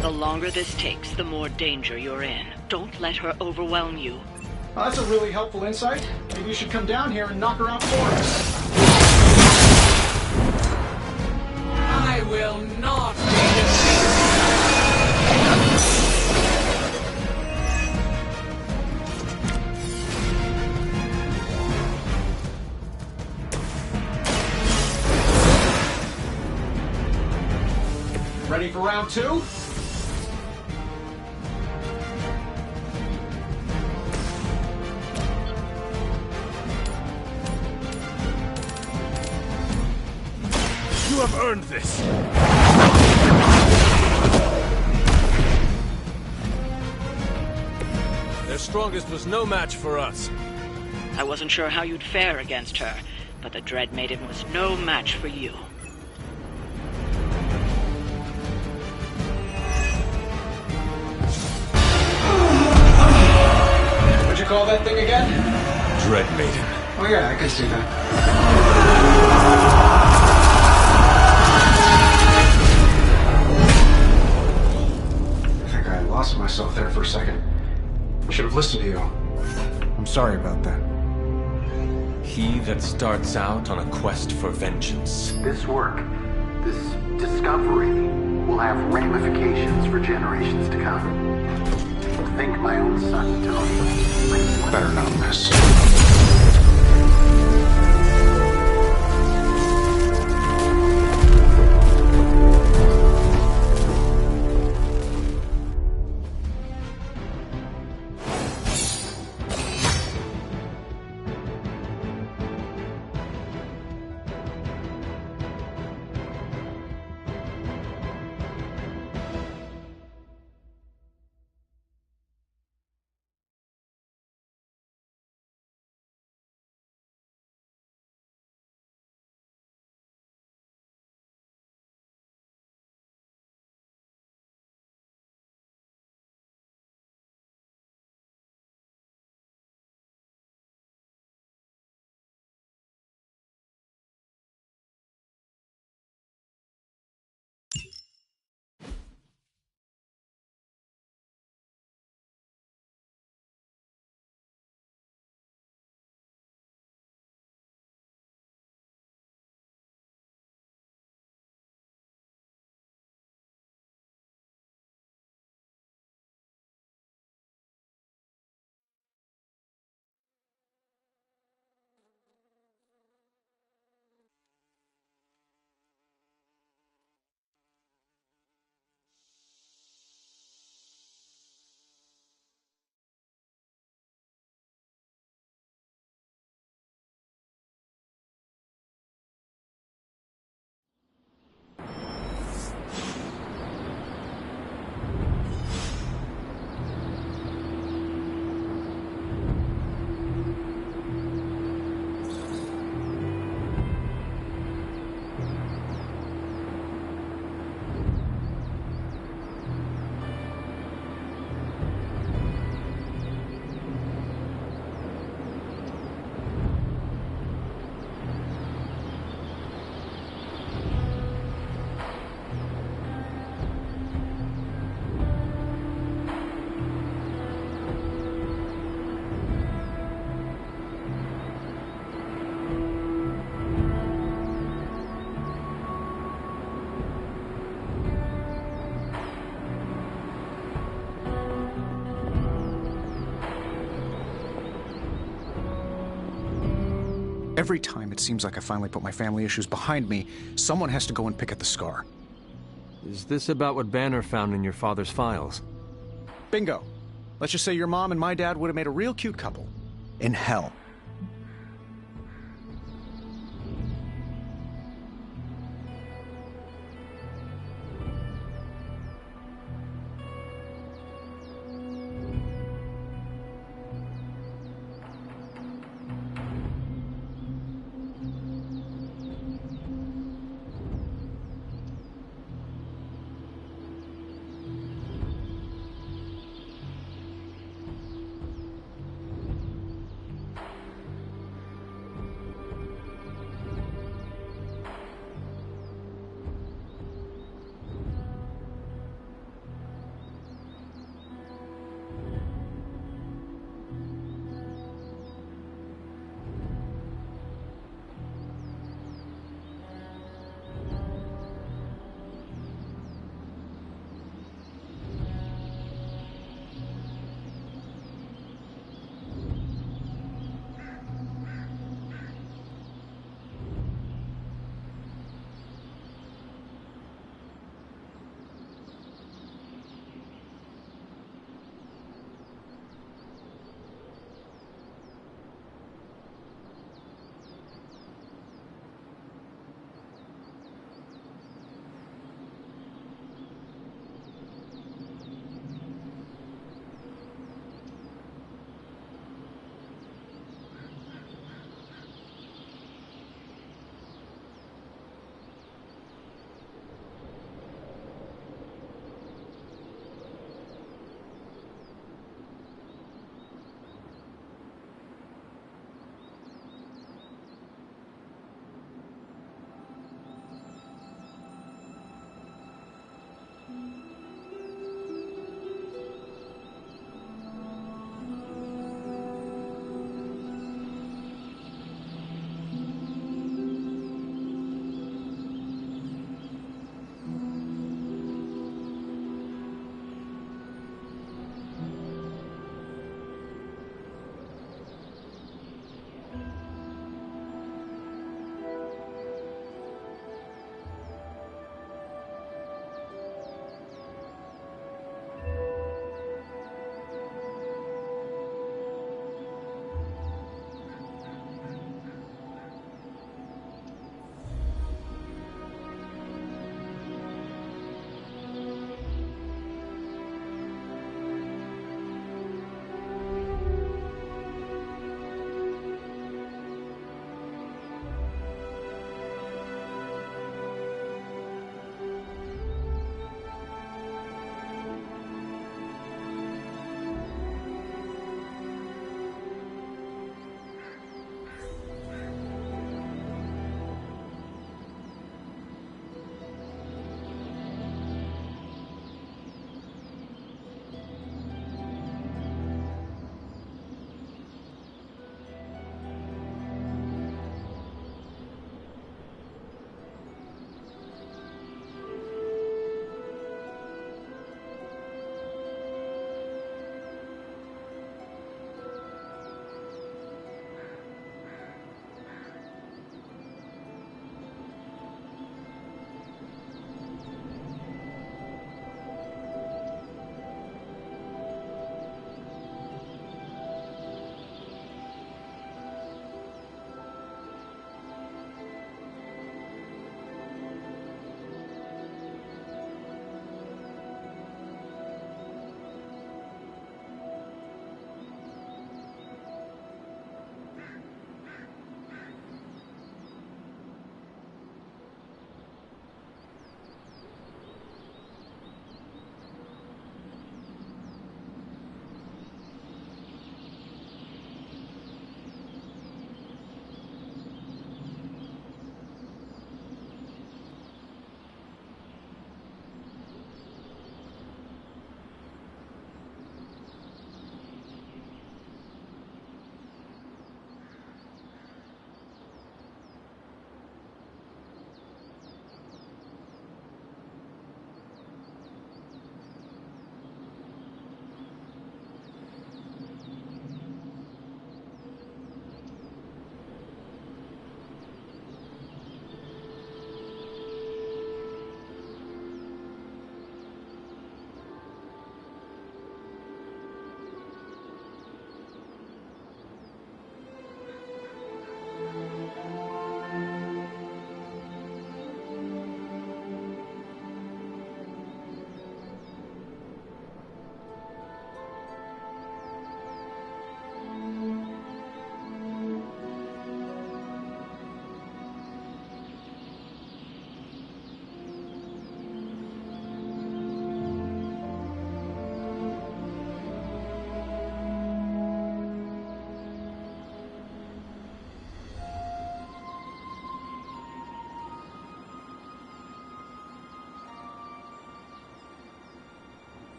The longer this takes, the more danger you're in. Don't let her overwhelm you. Oh, that's a really helpful insight. Maybe you should come down here and knock her out for us. I will not be defeated. Ready for round two? You have earned this. Their strongest was no match for us. I wasn't sure how you'd fare against her, but the Dread Maiden was no match for you. What'd you call that thing again? Dread Maiden. Oh yeah, I can see that. I lost myself there for a second. I should have listened to you. I'm sorry about that. He that starts out on a quest for vengeance. This work, this discovery, will have ramifications for generations to come. Think my own son, Tony. Better not miss. Every time it seems like I finally put my family issues behind me, someone has to go and pick at the scar. Is this about what Banner found in your father's files? Bingo. Let's just say your mom and my dad would have made a real cute couple. In hell.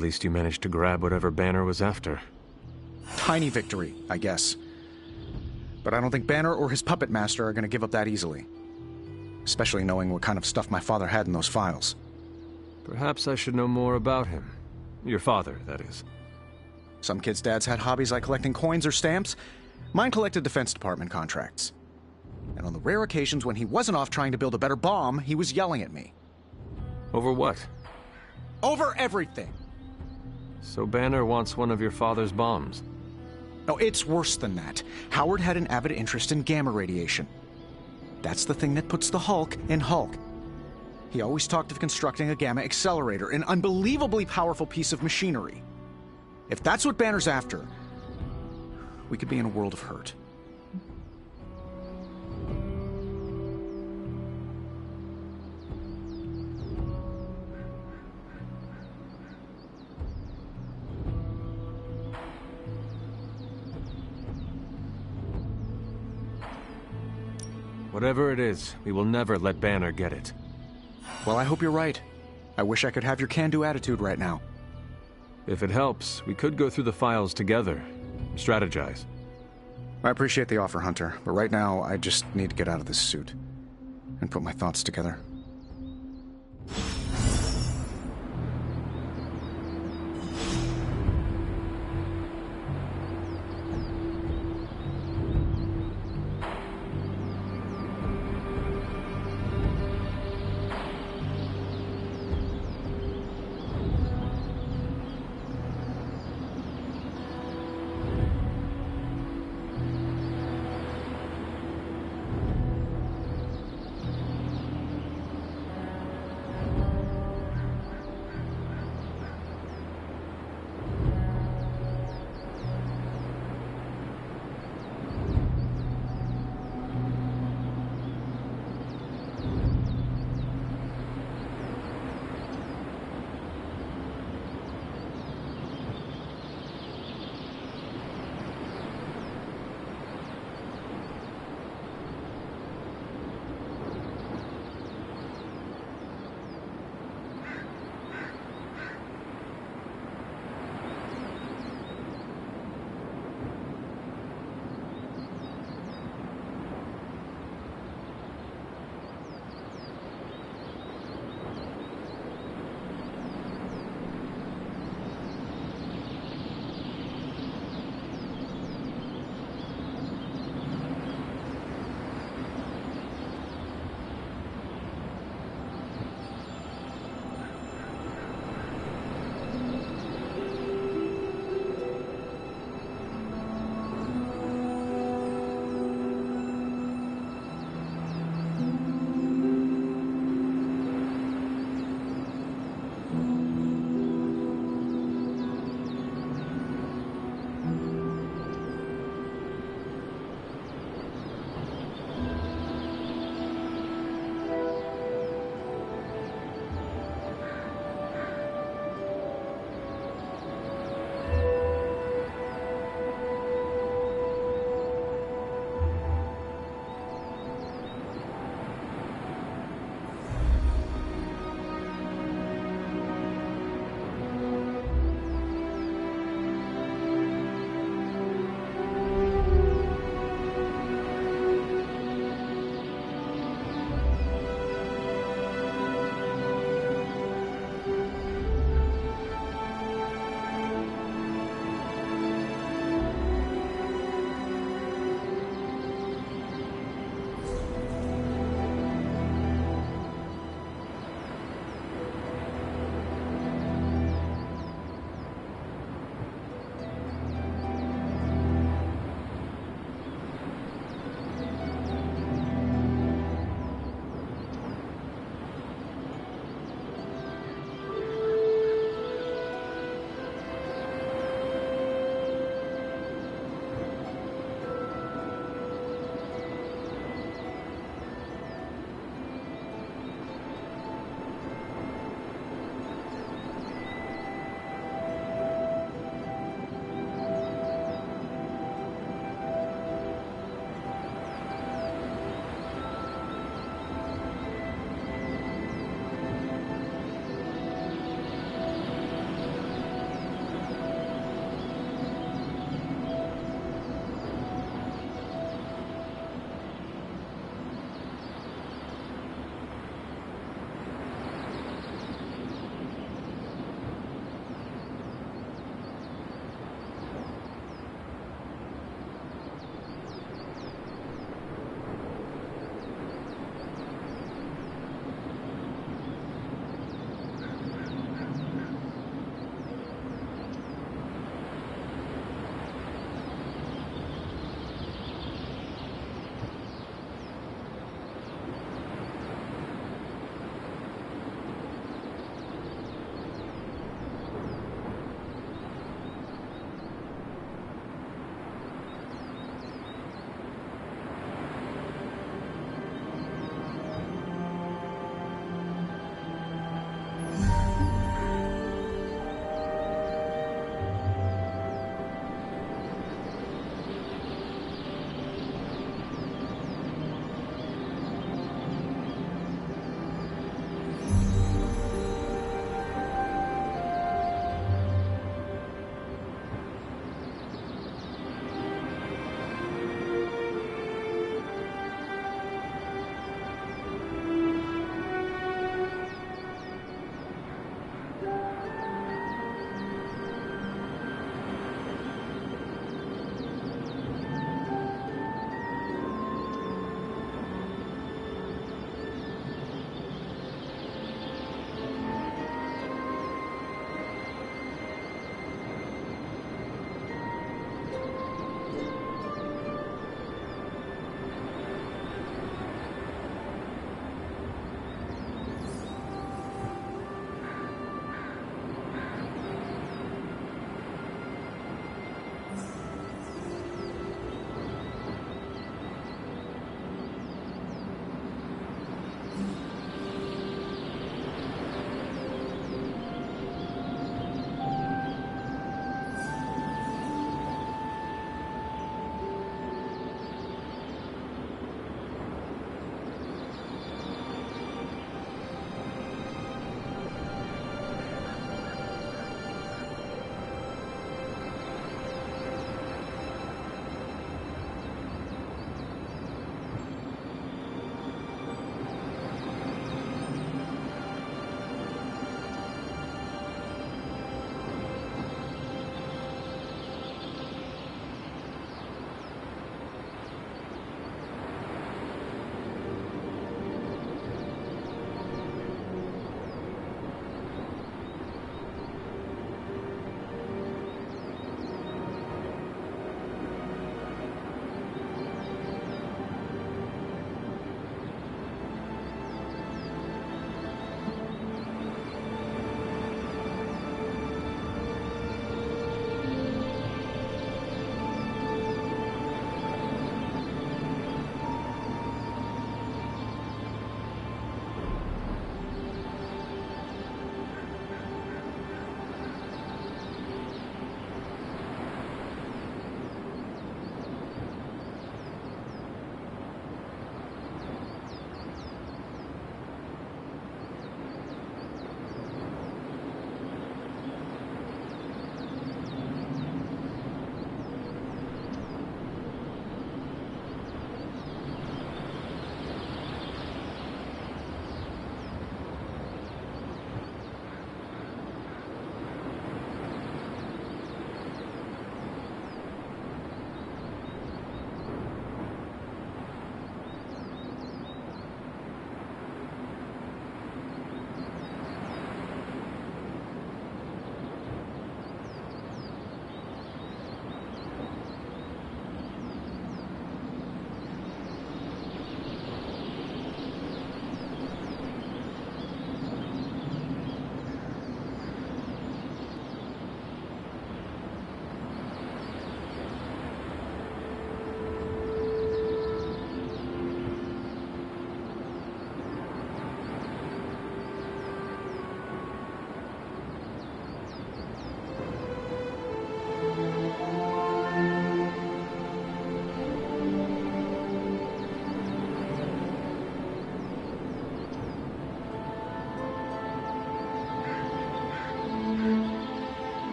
least you managed to grab whatever Banner was after. Tiny victory, I guess. But I don't think Banner or his puppet master are going to give up that easily. Especially knowing what kind of stuff my father had in those files. Perhaps I should know more about him. Your father, that is. Some kids' dads had hobbies like collecting coins or stamps. Mine collected Defense Department contracts. And on the rare occasions when he wasn't off trying to build a better bomb, he was yelling at me. Over what? Over everything! So Banner wants one of your father's bombs? No, it's worse than that. Howard had an avid interest in gamma radiation. That's the thing that puts the Hulk in Hulk. He always talked of constructing a gamma accelerator, an unbelievably powerful piece of machinery. If that's what Banner's after, we could be in a world of hurt. Whatever it is, we will never let Banner get it. Well, I hope you're right. I wish I could have your can-do attitude right now. If it helps, we could go through the files together. Strategize. I appreciate the offer, Hunter, but right now I just need to get out of this suit and put my thoughts together.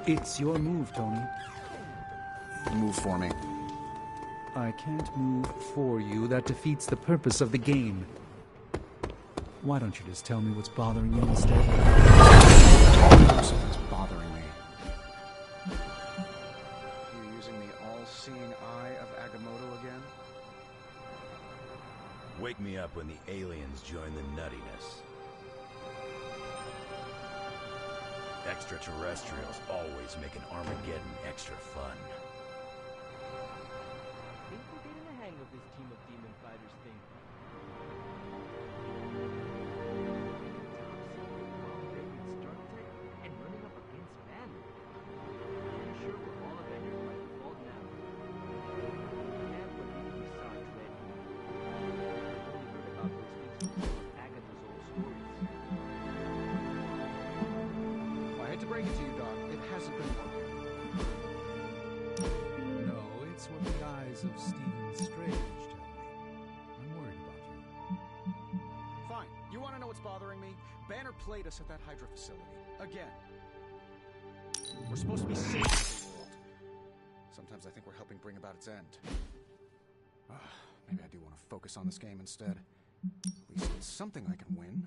It's your move, Tony. Move for me. I can't move for you. That defeats the purpose of the game. Why don't you just tell me what's bothering you instead? Something's bothering me. You're using the all-seeing eye of Agamotto again? Wake me up when the aliens join the nuttiness. Extraterrestrials always make an Armageddon extra fun. I think we're getting the hang of this team of demon fighters thing. And running up against man. Pretty sure we're all Avengers by default now. Can't believe we saw Dread. Only heard about those things from Agatha's old stories. I hate to break it to you, Doc. It hasn't been working. No, it's what the eyes of Stephen Strange tell me. I'm worried about you. Fine. You want to know what's bothering me? Banner played us at that Hydra facility. Again. We're supposed to be saving the world. Sometimes I think we're helping bring about its end. Maybe I do want to focus on this game instead. At least it's something I can win.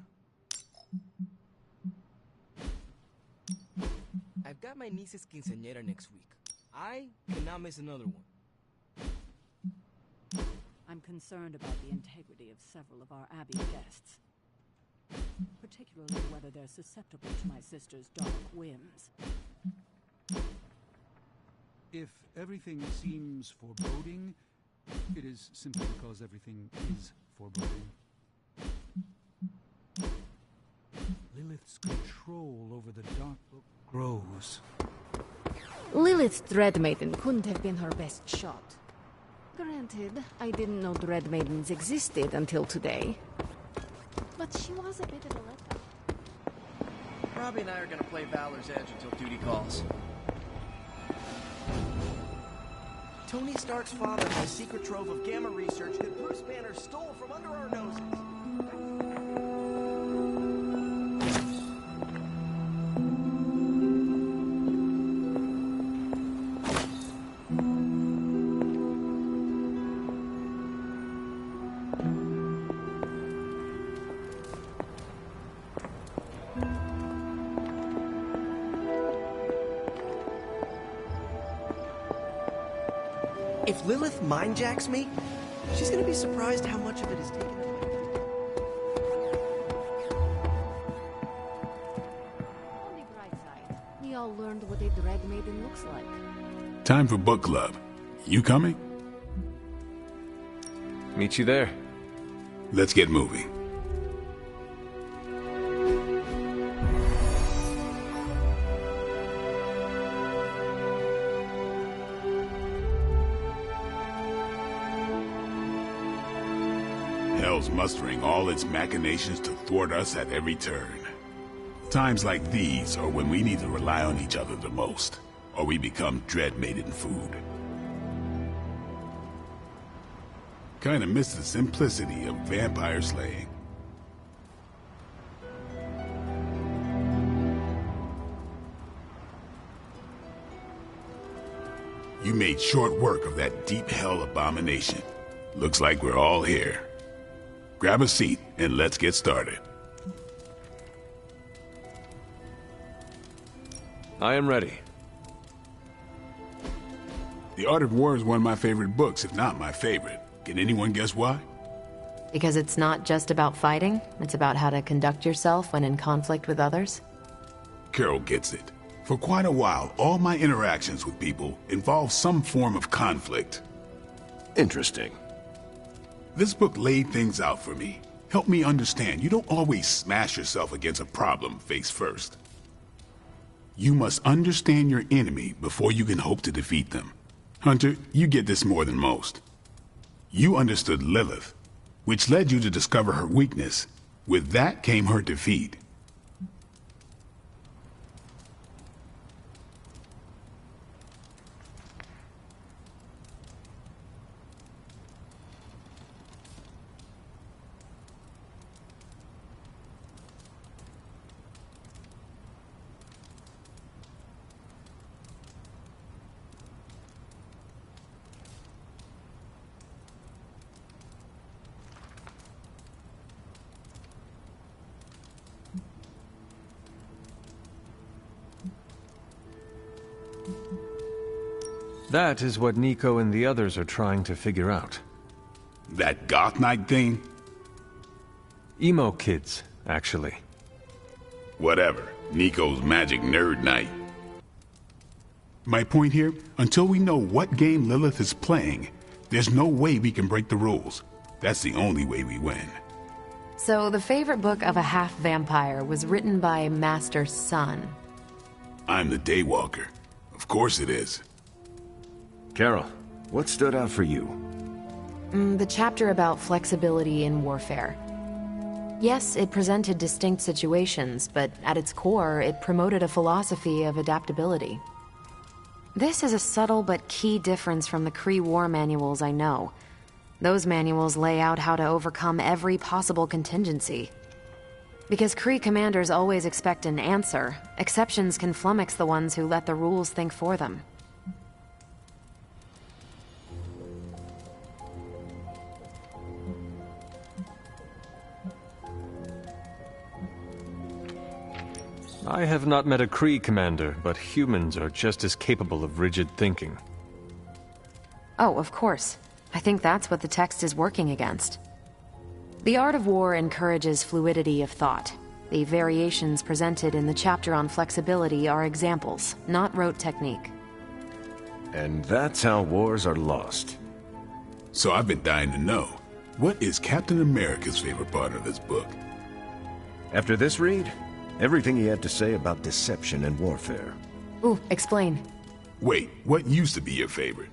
I've got my niece's quinceañera next week. I cannot miss another one. I'm concerned about the integrity of several of our Abbey guests, particularly whether they're susceptible to my sister's dark whims. If everything seems foreboding, it is simply because everything is foreboding. Lilith's control over the Dark Book grows. Lilith's Dread Maiden couldn't have been her best shot. Granted, I didn't know Dread Maidens existed until today. But she was a bit of a letdown. Robbie and I are gonna play Valor's Edge until duty calls. Tony Stark's father had a secret trove of gamma research that Bruce Banner stole from under our noses. If Lilith mindjacks me, she's gonna be surprised how much of it is taken away. On the bright side, we all learned what a Dread Maiden looks like. Time for book club. You coming? Meet you there. Let's get moving. Hell's mustering all its machinations to thwart us at every turn. Times like these are when we need to rely on each other the most, or we become Dread Maiden food. Kinda miss the simplicity of vampire slaying. You made short work of that deep hell abomination. Looks like we're all here. Grab a seat and let's get started. I am ready. The Art of War is one of my favorite books, if not my favorite. Can anyone guess why? Because it's not just about fighting, it's about how to conduct yourself when in conflict with others. Carol gets it. For quite a while, all my interactions with people involve some form of conflict. Interesting. This book laid things out for me. Helped me understand you don't always smash yourself against a problem face first. You must understand your enemy before you can hope to defeat them. Hunter, you get this more than most. You understood Lilith, which led you to discover her weakness. With that came her defeat. That is what Nico and the others are trying to figure out. That goth night thing? Emo kids, actually. Whatever. Nico's magic nerd night. My point here, until we know what game Lilith is playing, there's no way we can break the rules. That's the only way we win. So the favorite book of a half-vampire was written by Master's son. I'm the Daywalker. Of course it is. Carol, what stood out for you? The chapter about flexibility in warfare. Yes, it presented distinct situations, but at its core, it promoted a philosophy of adaptability. This is a subtle but key difference from the Kree war manuals I know. Those manuals lay out how to overcome every possible contingency. Because Kree commanders always expect an answer, exceptions can flummox the ones who let the rules think for them. I have not met a Kree commander, but humans are just as capable of rigid thinking. Oh, of course. I think that's what the text is working against. The art of war encourages fluidity of thought. The variations presented in the chapter on flexibility are examples, not rote technique. And that's how wars are lost. So I've been dying to know, what is Captain America's favorite part of this book? After this read, everything he had to say about deception and warfare. Ooh, explain. Wait, what used to be your favorite?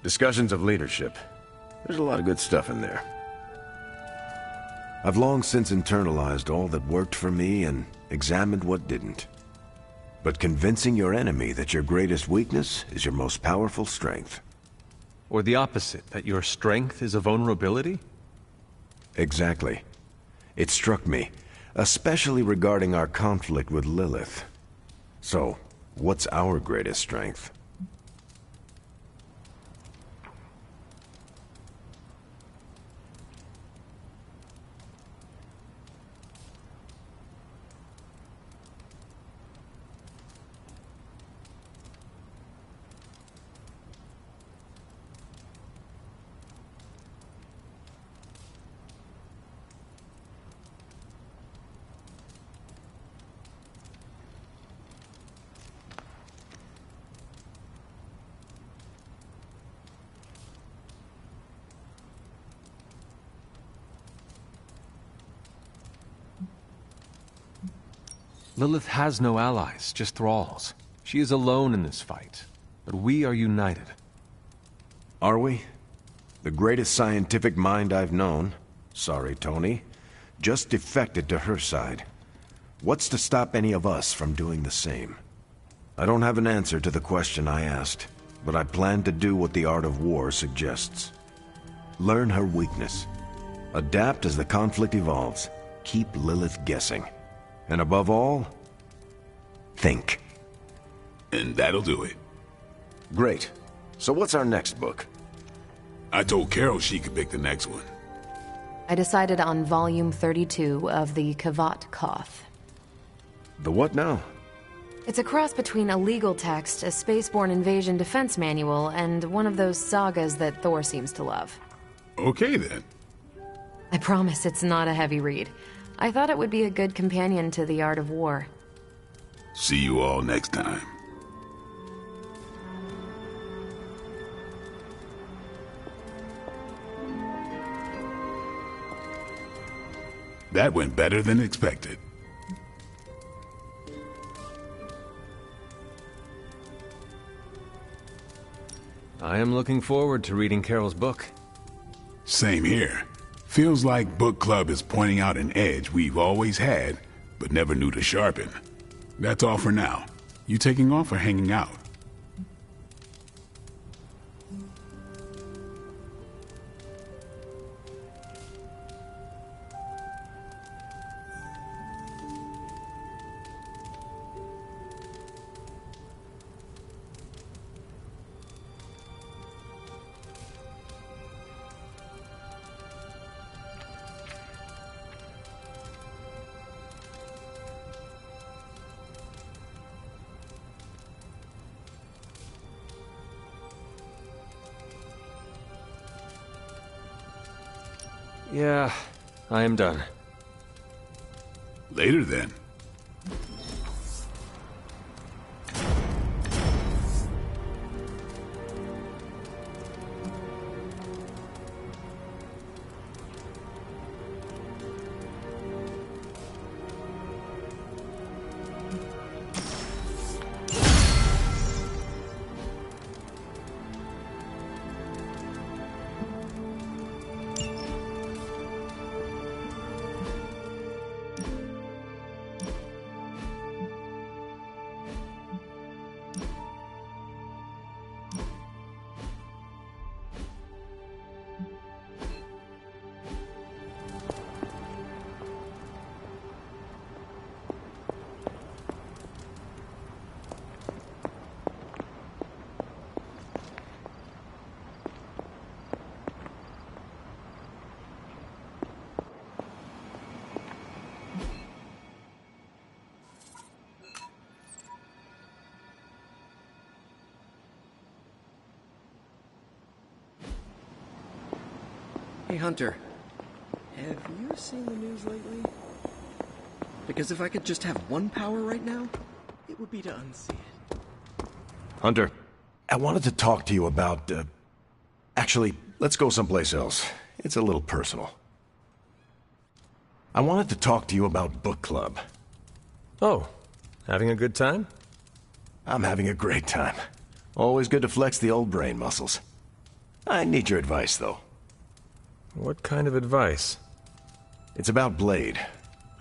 Discussions of leadership. There's a lot of good stuff in there. I've long since internalized all that worked for me and examined what didn't. But convincing your enemy that your greatest weakness is your most powerful strength. Or the opposite, that your strength is a vulnerability? Exactly. It struck me, especially regarding our conflict with Lilith. So, what's our greatest strength? Lilith has no allies, just thralls. She is alone in this fight, but we are united. Are we? The greatest scientific mind I've known, sorry Tony, just defected to her side. What's to stop any of us from doing the same? I don't have an answer to the question I asked, but I plan to do what the art of war suggests. Learn her weakness. Adapt as the conflict evolves. Keep Lilith guessing. And above all, think. And that'll do it. Great. So what's our next book? I told Carol she could pick the next one. I decided on volume 32 of the Kavat Koth. The what now? It's a cross between a legal text, a spaceborne invasion defense manual, and one of those sagas that Thor seems to love. Okay then. I promise it's not a heavy read. I thought it would be a good companion to The Art of War. See you all next time. That went better than expected. I am looking forward to reading Carol's book. Same here. Feels like book club is pointing out an edge we've always had, but never knew to sharpen. That's all for now. You taking off or hanging out? Yeah, I am done. Later then. Hey, Hunter. Have you seen the news lately? Because if I could just have one power right now, it would be to unsee it. Hunter, I wanted to talk to you about, Actually, let's go someplace else. It's a little personal. I wanted to talk to you about book club. Oh, having a good time? I'm having a great time. Always good to flex the old brain muscles. I need your advice, though. What kind of advice? It's about Blade.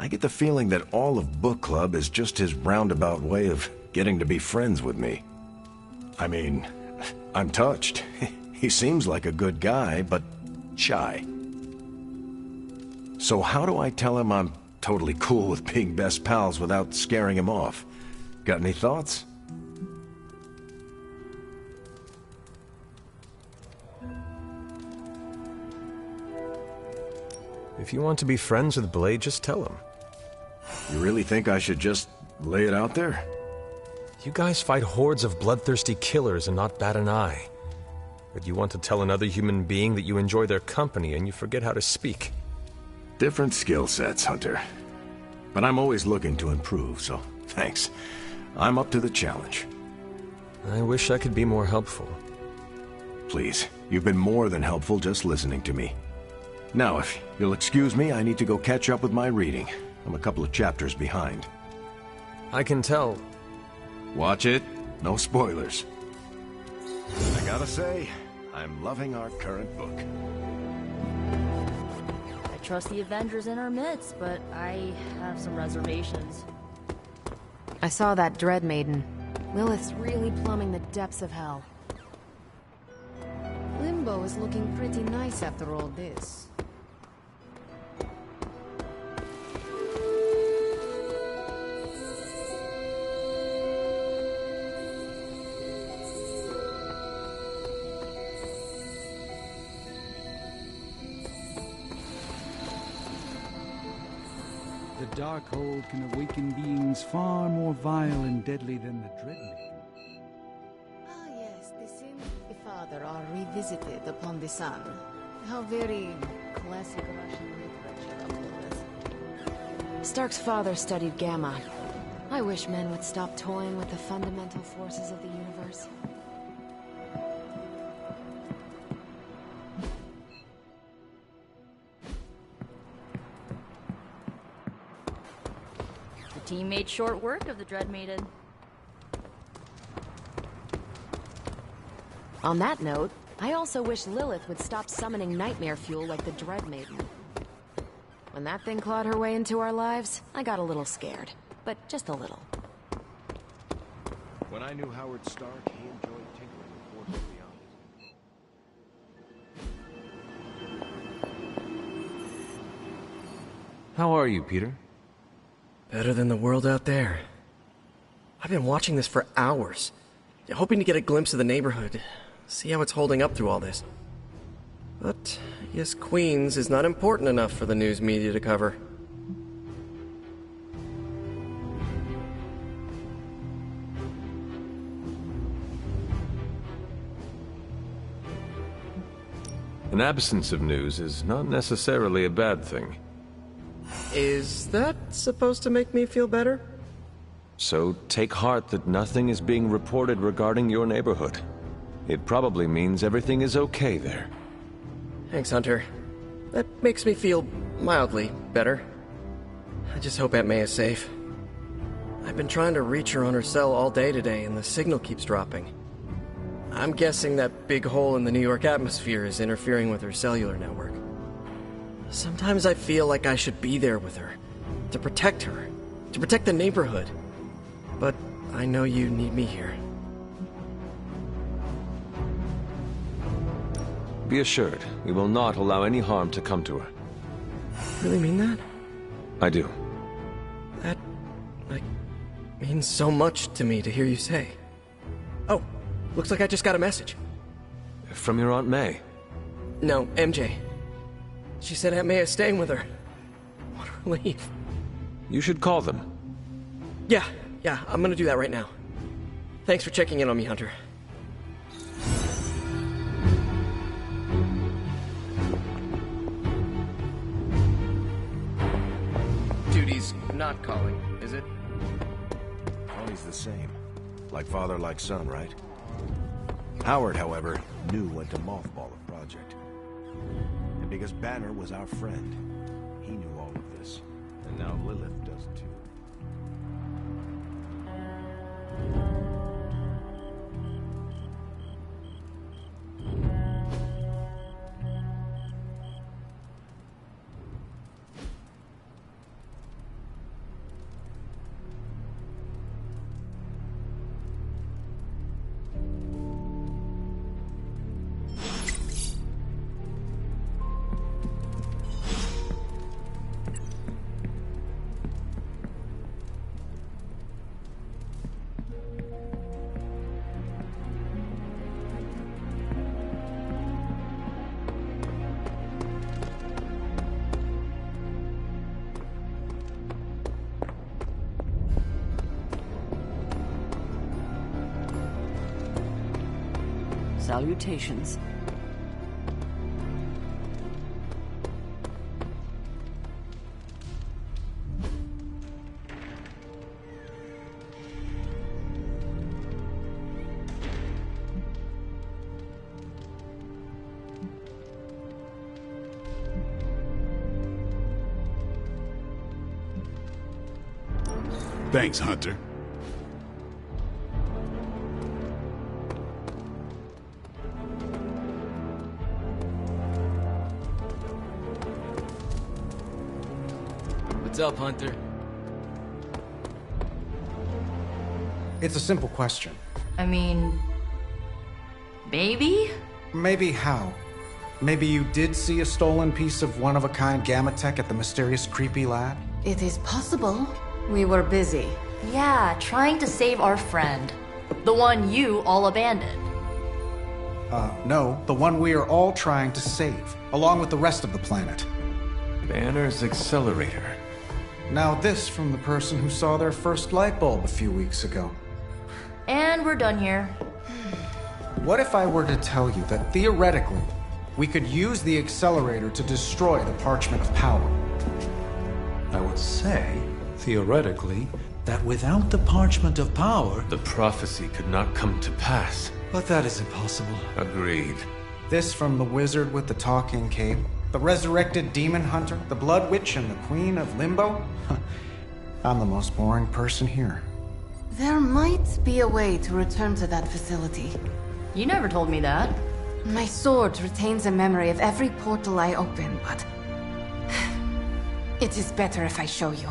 I get the feeling that all of book club is just his roundabout way of getting to be friends with me. I mean, I'm touched. He seems like a good guy, but shy. So how do I tell him I'm totally cool with being best pals without scaring him off? Got any thoughts? If you want to be friends with Blade, just tell him. You really think I should just lay it out there? You guys fight hordes of bloodthirsty killers and not bat an eye. But you want to tell another human being that you enjoy their company and you forget how to speak. Different skill sets, Hunter. But I'm always looking to improve, so thanks. I'm up to the challenge. I wish I could be more helpful. Please, you've been more than helpful just listening to me. Now, if you'll excuse me, I need to go catch up with my reading. I'm a couple of chapters behind. I can tell. Watch it. No spoilers. I gotta say, I'm loving our current book. I trust the Avengers in our midst, but I have some reservations. I saw that Dread Maiden. Lilith's really plumbing the depths of hell. Limbo is looking pretty nice after all this. The Darkhold can awaken beings far more vile and deadly than the Dread Maiden. Ah yes, the sins of the father are revisited upon the son. How very classic Russian literature of Lilith. Stark's father studied Gamma. I wish men would stop toying with the fundamental forces of the universe. The team made short work of the Dread Maiden. On that note, I also wish Lilith would stop summoning nightmare fuel like the Dread Maiden. When that thing clawed her way into our lives, I got a little scared. But just a little. When I knew Howard Stark, he enjoyed tinkering with forces beyond his. How are you, Peter? Better than the world out there. I've been watching this for hours, hoping to get a glimpse of the neighborhood, see how it's holding up through all this. But I guess Queens is not important enough for the news media to cover. An absence of news is not necessarily a bad thing. Is that supposed to make me feel better? So take heart that nothing is being reported regarding your neighborhood. It probably means everything is okay there. Thanks, Hunter. That makes me feel mildly better. I just hope Aunt May is safe. I've been trying to reach her on her cell all day today, and the signal keeps dropping. I'm guessing that big hole in the New York atmosphere is interfering with her cellular network. Sometimes I feel like I should be there with her, to protect the neighborhood. But I know you need me here. Be assured, we will not allow any harm to come to her. Really mean that? I do. That, means so much to me to hear you say. Oh, looks like I just got a message. From your Aunt May? No, MJ. She said Aunt May is staying with her. What a relief. You should call them. Yeah, I'm gonna do that right now. Thanks for checking in on me, Hunter. Duty's not calling, is it? Tony's the same. Like father, like son, right? Howard, however, knew when to mothball a project. And because Banner was our friend, he knew all of this. And now Lilith does too. Salutations. Thanks, Hunter. What's up, Hunter? It's a simple question. I mean, maybe? Maybe how? Maybe you did see a stolen piece of one-of-a-kind gamma tech at the mysterious creepy lab? It is possible. We were busy. Yeah, trying to save our friend. The one you all abandoned. No, the one we are all trying to save, along with the rest of the planet. Banner's accelerator. Now this from the person who saw their first light bulb a few weeks ago. And we're done here. What if I were to tell you that theoretically, we could use the accelerator to destroy the Parchment of Power? I would say, theoretically, that without the Parchment of Power... The prophecy could not come to pass. But that is impossible. Agreed. This from the wizard with the talking cape, the resurrected demon hunter, the blood witch, and the queen of limbo? I'm the most boring person here. There might be a way to return to that facility. You never told me that. My sword retains a memory of every portal I open, but... it is better if I show you.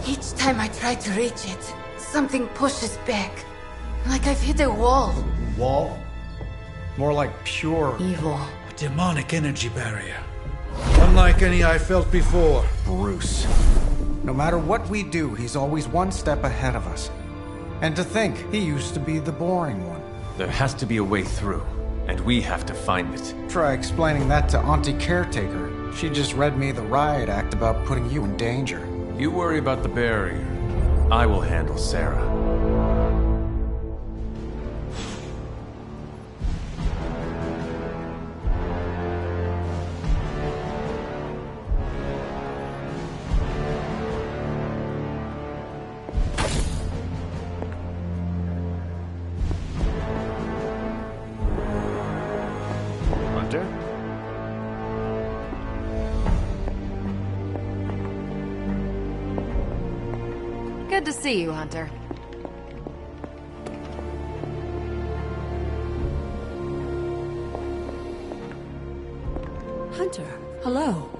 Each time I try to reach it, something pushes back. Like I've hit a wall. Wall? More like pure... evil. A demonic energy barrier. Unlike any I felt before. Bruce. No matter what we do, he's always one step ahead of us. And to think, he used to be the boring one. There has to be a way through, and we have to find it. Try explaining that to Auntie Caretaker. She just read me the riot act about putting you in danger. You worry about the barrier. I will handle Sarah. Hunter? Good to see you, Hunter. Hunter, hello.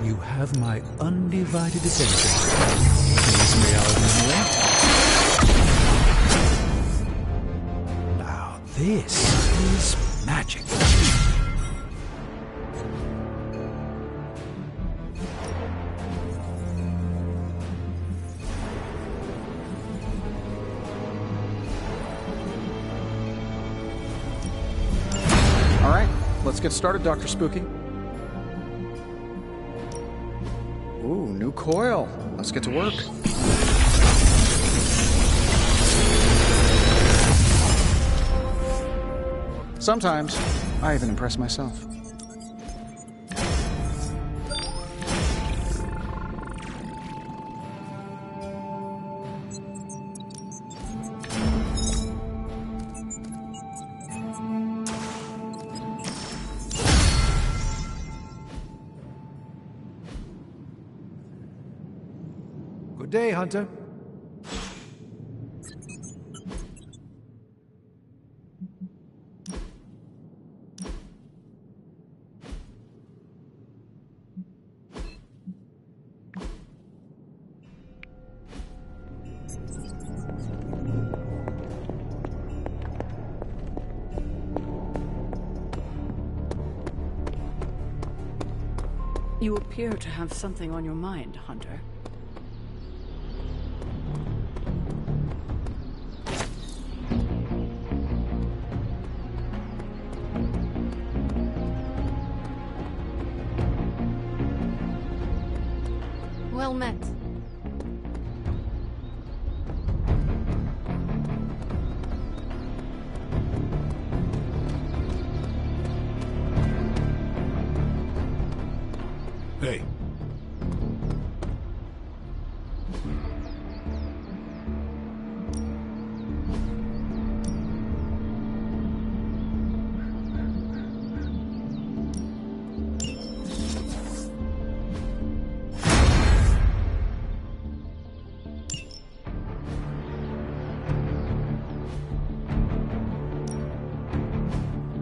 You have my undivided attention. In this reality, anyway. Now this is magic. All right, let's get started, Dr. Spooky. Ooh, new coil. Let's get to work. Sometimes, I even impress myself. Good day, Hunter. You appear to have something on your mind, Hunter. Well met. Hey.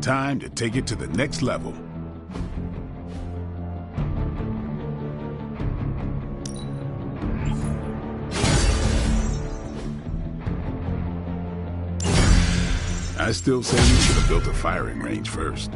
time to take it to the next level. I still say we should have built a firing range first.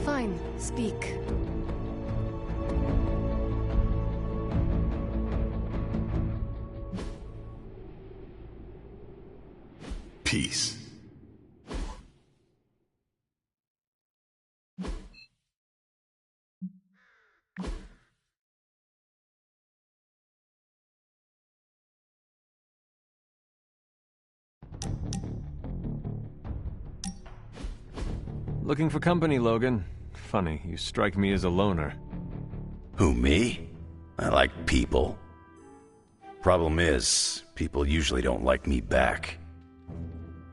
Fine, speak. Peace. Looking for company, Logan. Funny, you strike me as a loner. Who, me? I like people. Problem is, people usually don't like me back.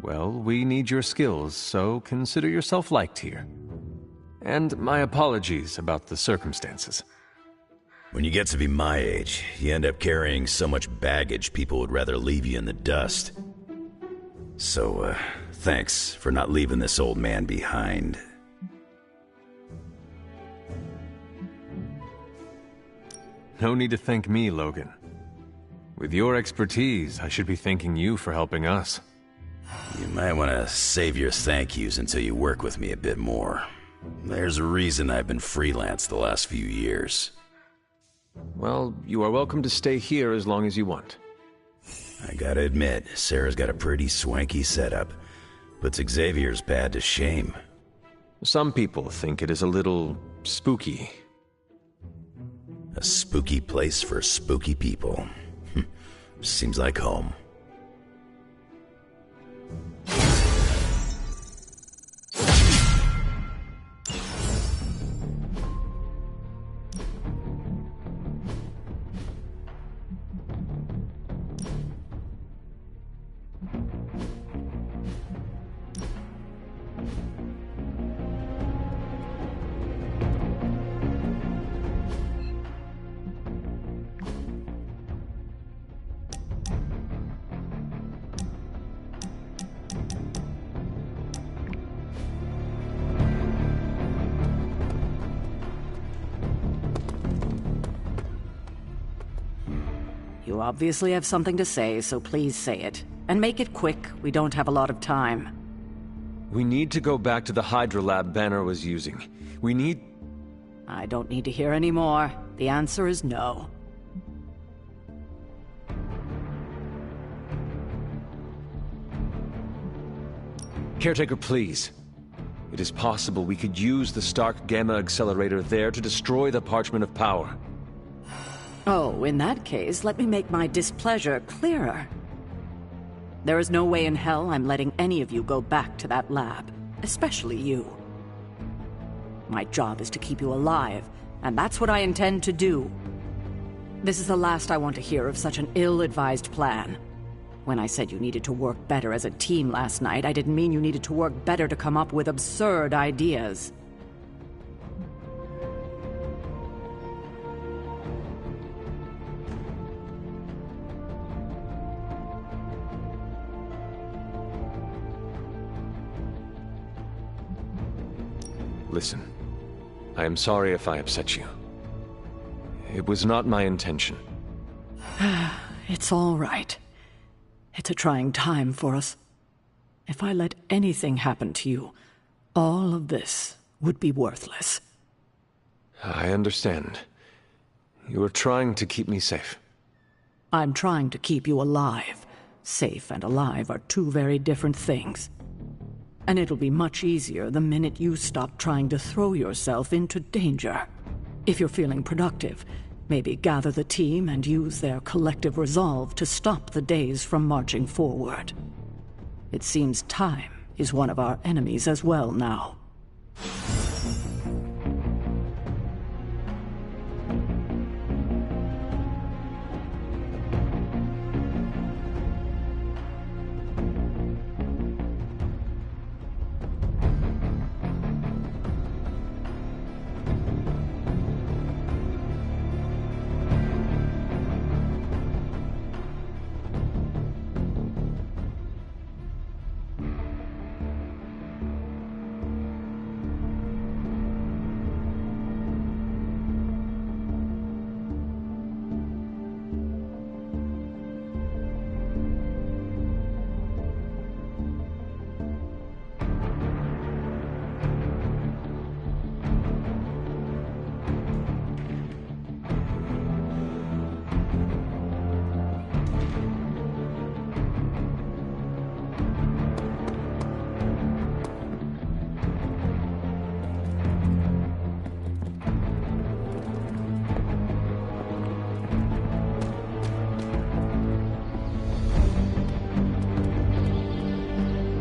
Well, we need your skills, so consider yourself liked here. And my apologies about the circumstances. When you get to be my age, you end up carrying so much baggage people would rather leave you in the dust. So, thanks for not leaving this old man behind. No need to thank me, Logan. With your expertise, I should be thanking you for helping us. You might want to save your thank yous until you work with me a bit more. There's a reason I've been freelance the last few years. Well, you are welcome to stay here as long as you want. I gotta admit, Sarah's got a pretty swanky setup. Puts Xavier's pad to shame. Some people think it is a little spooky. A spooky place for spooky people. Seems like home. You obviously have something to say, so please say it. And make it quick, we don't have a lot of time. We need to go back to the Hydra lab Banner was using. We need... I don't need to hear any more. The answer is no. Caretaker, please. It is possible we could use the Stark Gamma Accelerator there to destroy the Parchment of Power. Oh, in that case, let me make my displeasure clearer. There is no way in hell I'm letting any of you go back to that lab, especially you. My job is to keep you alive, and that's what I intend to do. This is the last I want to hear of such an ill-advised plan. When I said you needed to work better as a team last night, I didn't mean you needed to work better to come up with absurd ideas. Listen, I am sorry if I upset you. It was not my intention. It's all right. It's a trying time for us. If I let anything happen to you, all of this would be worthless. I understand. You are trying to keep me safe. I'm trying to keep you alive. Safe and alive are two very different things. And it'll be much easier the minute you stop trying to throw yourself into danger. If you're feeling productive, maybe gather the team and use their collective resolve to stop the days from marching forward. It seems time is one of our enemies as well now.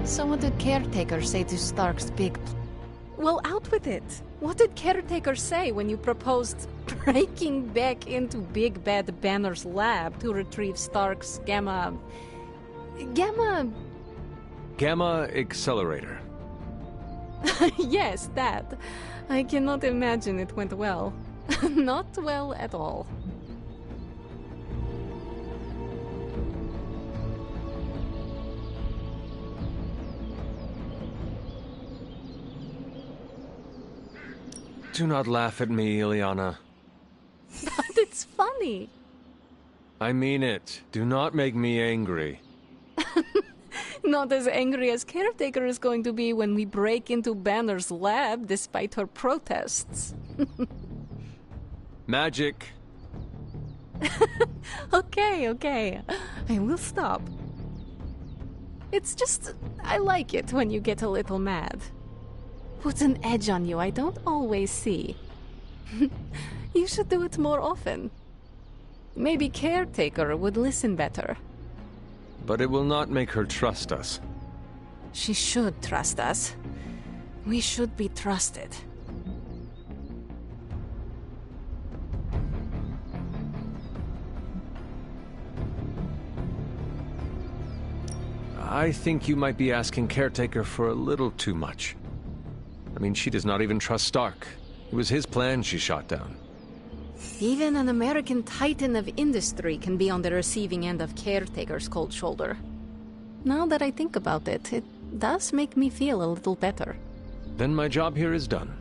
So what did Caretaker say to Stark's big... Well, out with it. What did Caretaker say when you proposed breaking back into Big Bad Banner's lab to retrieve Stark's Gamma accelerator. Yes, that. I cannot imagine it went well. Not well at all. Do not laugh at me, Ileana. But it's funny. I mean it. Do not make me angry. Not as angry as Caretaker is going to be when we break into Banner's lab despite her protests. Magic. Okay. I will stop. It's just, I like it when you get a little mad. Puts an edge on you I don't always see. You should do it more often. Maybe Caretaker would listen better. But it will not make her trust us. She should trust us. We should be trusted. I think you might be asking Caretaker for a little too much. I mean, she does not even trust Stark. It was his plan she shot down. Even an American titan of industry can be on the receiving end of Caretaker's cold shoulder. Now that I think about it, it does make me feel a little better. Then my job here is done.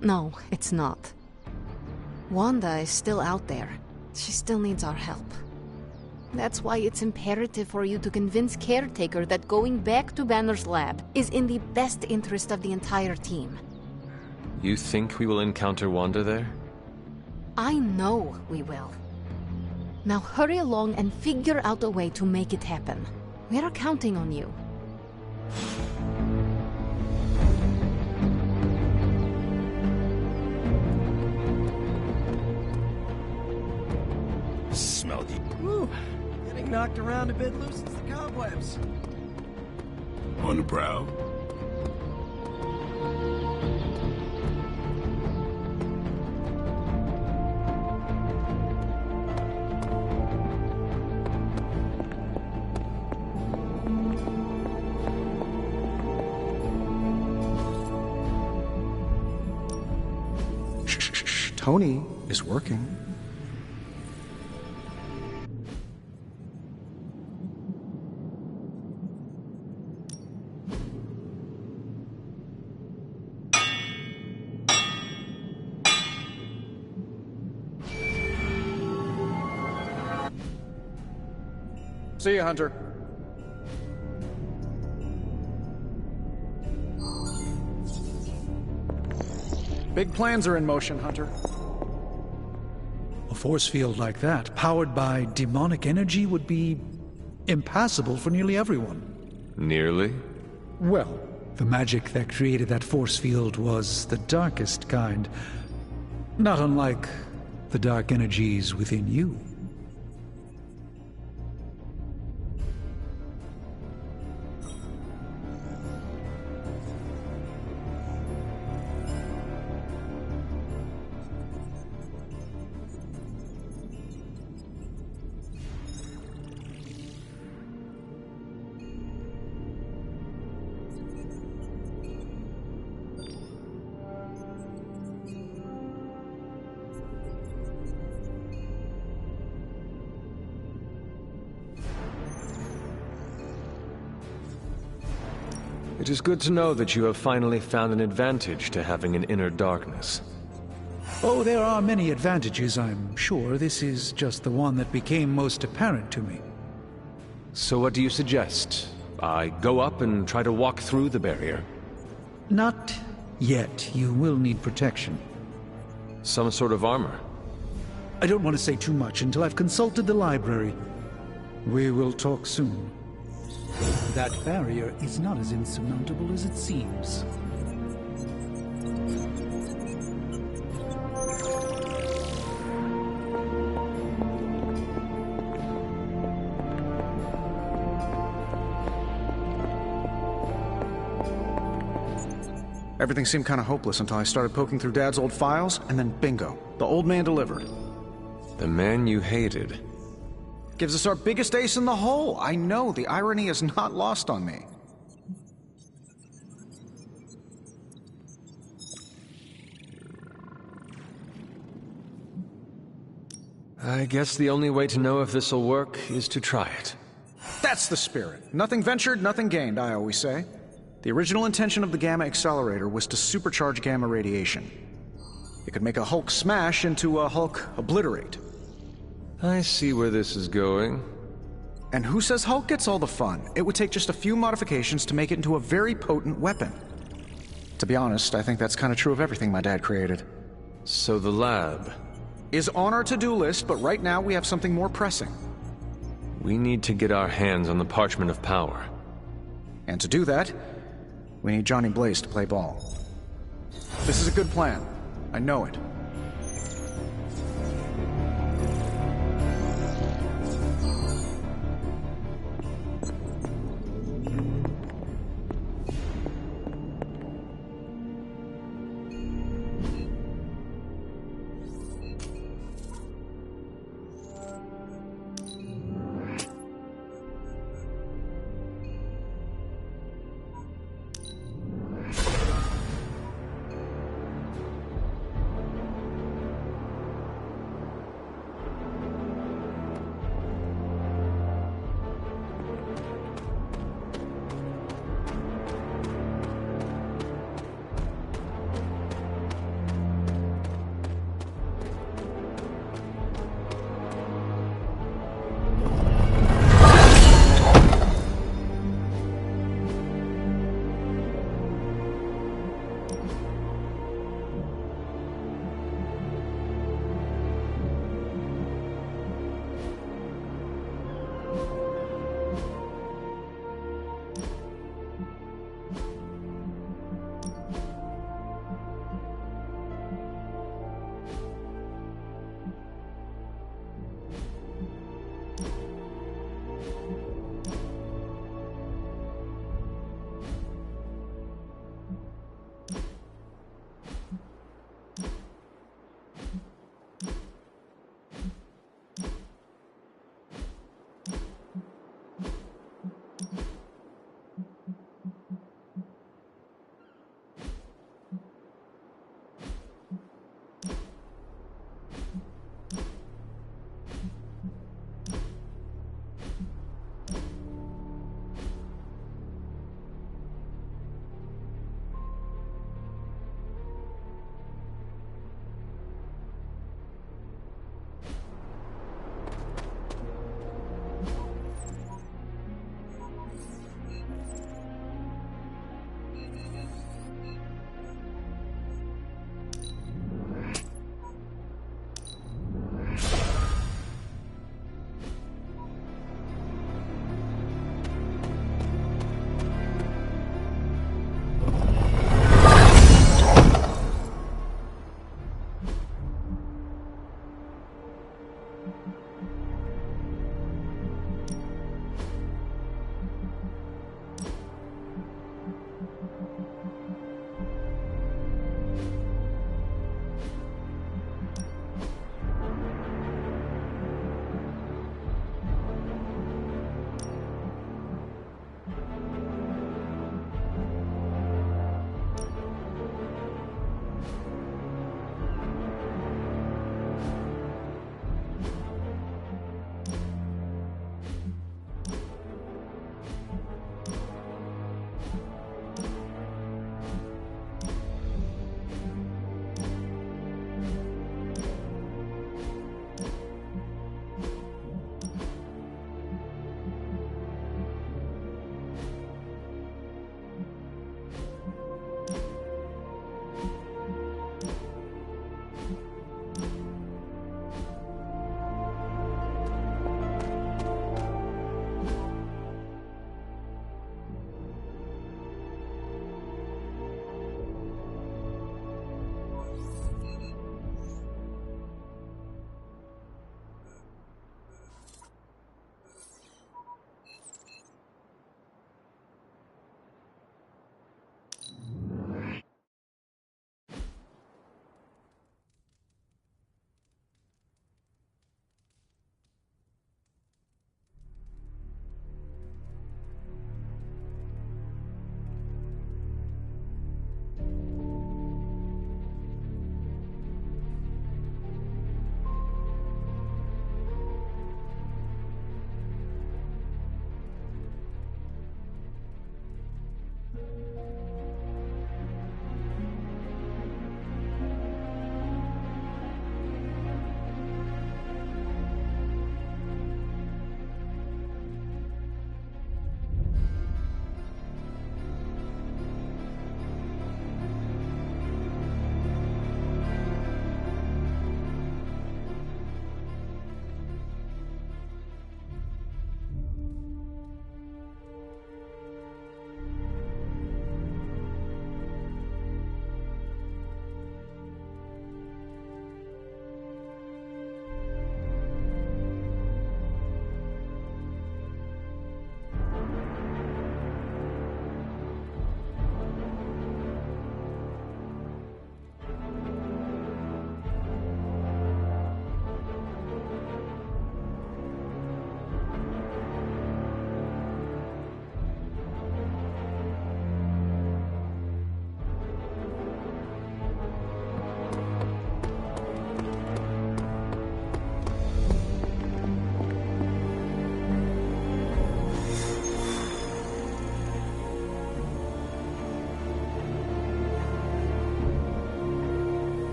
No, it's not. Wanda is still out there. She still needs our help. That's why it's imperative for you to convince Caretaker that going back to Banner's lab is in the best interest of the entire team. You think we will encounter Wanda there? I know we will. Now hurry along and figure out a way to make it happen. We're counting on you. Smelly. Whew. Getting knocked around a bit loosens the cobwebs. On the prowl. Shh. Tony is working. See you, Hunter. Big plans are in motion, Hunter. A force field like that, powered by demonic energy, would be impassable for nearly everyone. Nearly? Well, the magic that created that force field was the darkest kind. Not unlike the dark energies within you. It is good to know that you have finally found an advantage to having an inner darkness. Oh, there are many advantages, I'm sure. This is just the one that became most apparent to me. So what do you suggest? I go up and try to walk through the barrier? Not yet. You will need protection. Some sort of armor? I don't want to say too much until I've consulted the library. We will talk soon. That barrier is not as insurmountable as it seems. Everything seemed kind of hopeless until I started poking through Dad's old files, and then bingo, the old man delivered. The man you hated. Gives us our biggest ace in the hole. I know, the irony is not lost on me. I guess the only way to know if this'll work is to try it. That's the spirit. Nothing ventured, nothing gained, I always say. The original intention of the Gamma Accelerator was to supercharge gamma radiation. It could make a Hulk smash into a Hulk obliterate. I see where this is going. And who says Hulk gets all the fun? It would take just a few modifications to make it into a very potent weapon. To be honest, I think that's kind of true of everything my dad created. So the lab is on our to-do list, but right now we have something more pressing. We need to get our hands on the Parchment of Power. And to do that, we need Johnny Blaze to play ball. This is a good plan. I know it.